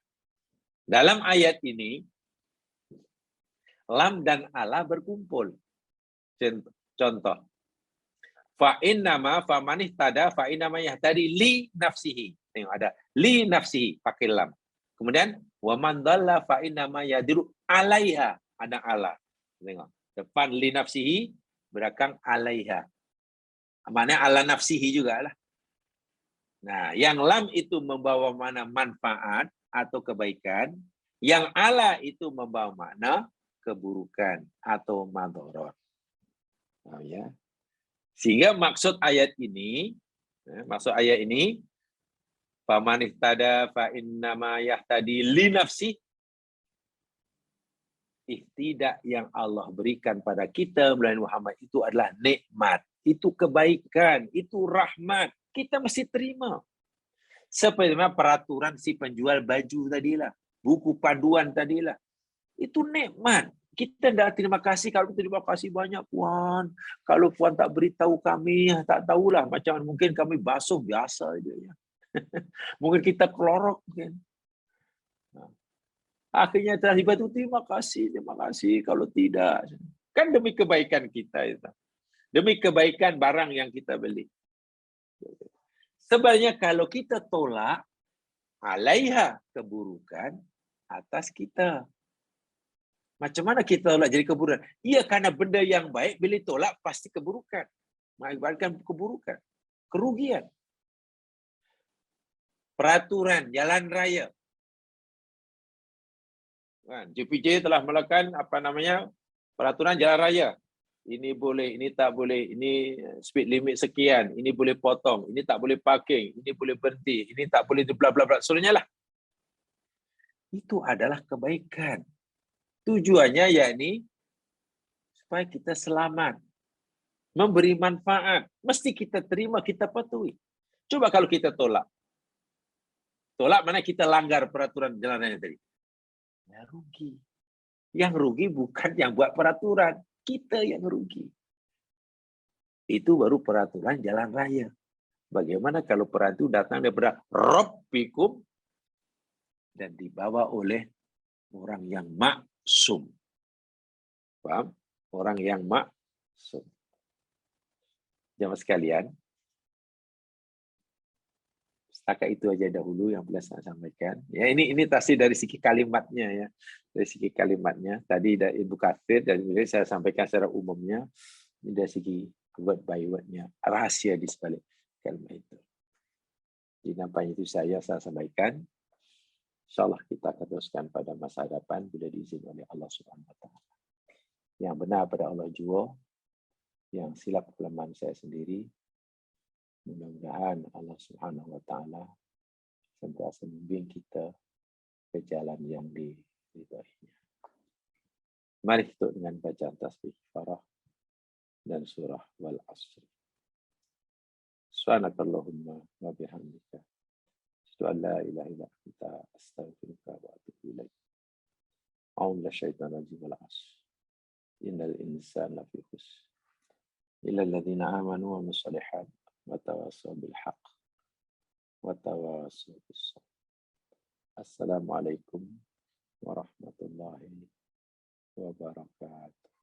Dalam ayat ini, lam dan ala berkumpul. Contoh. Fa'innama famanih tada fa'innama yahtadi li nafsihi. Tengok ada li nafsihi pakai lam. Kemudian wa man dhalla fa'innama yadiru alaiha, ada ala. Tengok. Depan li nafsihi, belakang alaiha. Maknanya ala nafsihi juga lah. Nah, yang lam itu membawa makna manfaat atau kebaikan, yang ala itu membawa makna keburukan atau madharat. Oh, ya. Sehingga maksud ayat ini, faman ihtada fa innama yahtadi li nafsi, Ihtidak yang Allah berikan pada kita melalui Muhammad itu adalah nikmat, itu kebaikan, itu rahmat. Kita mesti terima. Seperti peraturan si penjual baju tadilah, buku panduan tadilah. Itu nikmat. Kita tidak terima kasih. Kalau terima kasih banyak Puan. Kalau Puan tak beritahu kami, tak tahulah. Macam mungkin kami basuh biasa aja ya. Mungkin kita kelorok mungkin. Akhirnya tiba itu terima kasih kalau tidak. Kan demi kebaikan kita itu. Demi kebaikan barang yang kita beli. Sebenarnya kalau kita tolak alaiha keburukan atas kita. Macam mana kita tolak jadi keburukan? Iya, karena benda yang baik bila tolak pasti keburukan. Mengakibatkan keburukan. Kerugian. Peraturan jalan raya. JPJ telah melakukan peraturan jalan raya. Ini boleh, ini tak boleh, ini speed limit sekian, ini boleh potong, ini tak boleh parking, ini boleh berhenti, ini tak boleh bla bla bla. Sebenarnya lah. Itu adalah kebaikan. Tujuannya yakni supaya kita selamat. Memberi manfaat. Mesti kita terima, kita patuhi. Coba kalau kita tolak. Tolak mana kita langgar peraturan jalan raya tadi. Ya rugi. Yang rugi bukan yang buat peraturan. Kita yang rugi. Itu baru peraturan jalan raya. Bagaimana kalau peraturan datang daripada Rabbikum dan dibawa oleh orang yang maksum. Paham? Orang yang maksum. Jemaah sekalian, setakat itu aja dahulu yang boleh saya sampaikan. Ya, ini tafsir dari segi kalimatnya ya. Dari segi kalimatnya tadi dari Ibu Katsir dan saya sampaikan secara umumnya. Ini dari segi word by wordnya, rahasia di sebalik kalimat itu. Jadi nampaknya itu saya sampaikan. InsyaAllah kita akan teruskan pada masa hadapan bila diizinkan oleh Allah Subhanahu Wa Taala. Yang benar pada Allah jua, yang silap kelemahan saya sendiri. Mudah-mudahan Allah Subhanahu Wa Taala sentiasa membimbing kita ke jalan yang diridhoinya. Mari kita dengan bacaan tasbih farah dan surah wal asr. Subhanakallahumma wa bihamdika asyhadu an la ilaha illa anta astaghfiruka wa atubu ilaik. A'udzu bisyaitonir rajim wal asr. Innal insana lafi khusr illa alladziina aamanu wa amilus shalihaat wa tawassaw bil haqq wa tawassaw bis sabr. Assalamualaikum warahmatullahi wabarakatuh.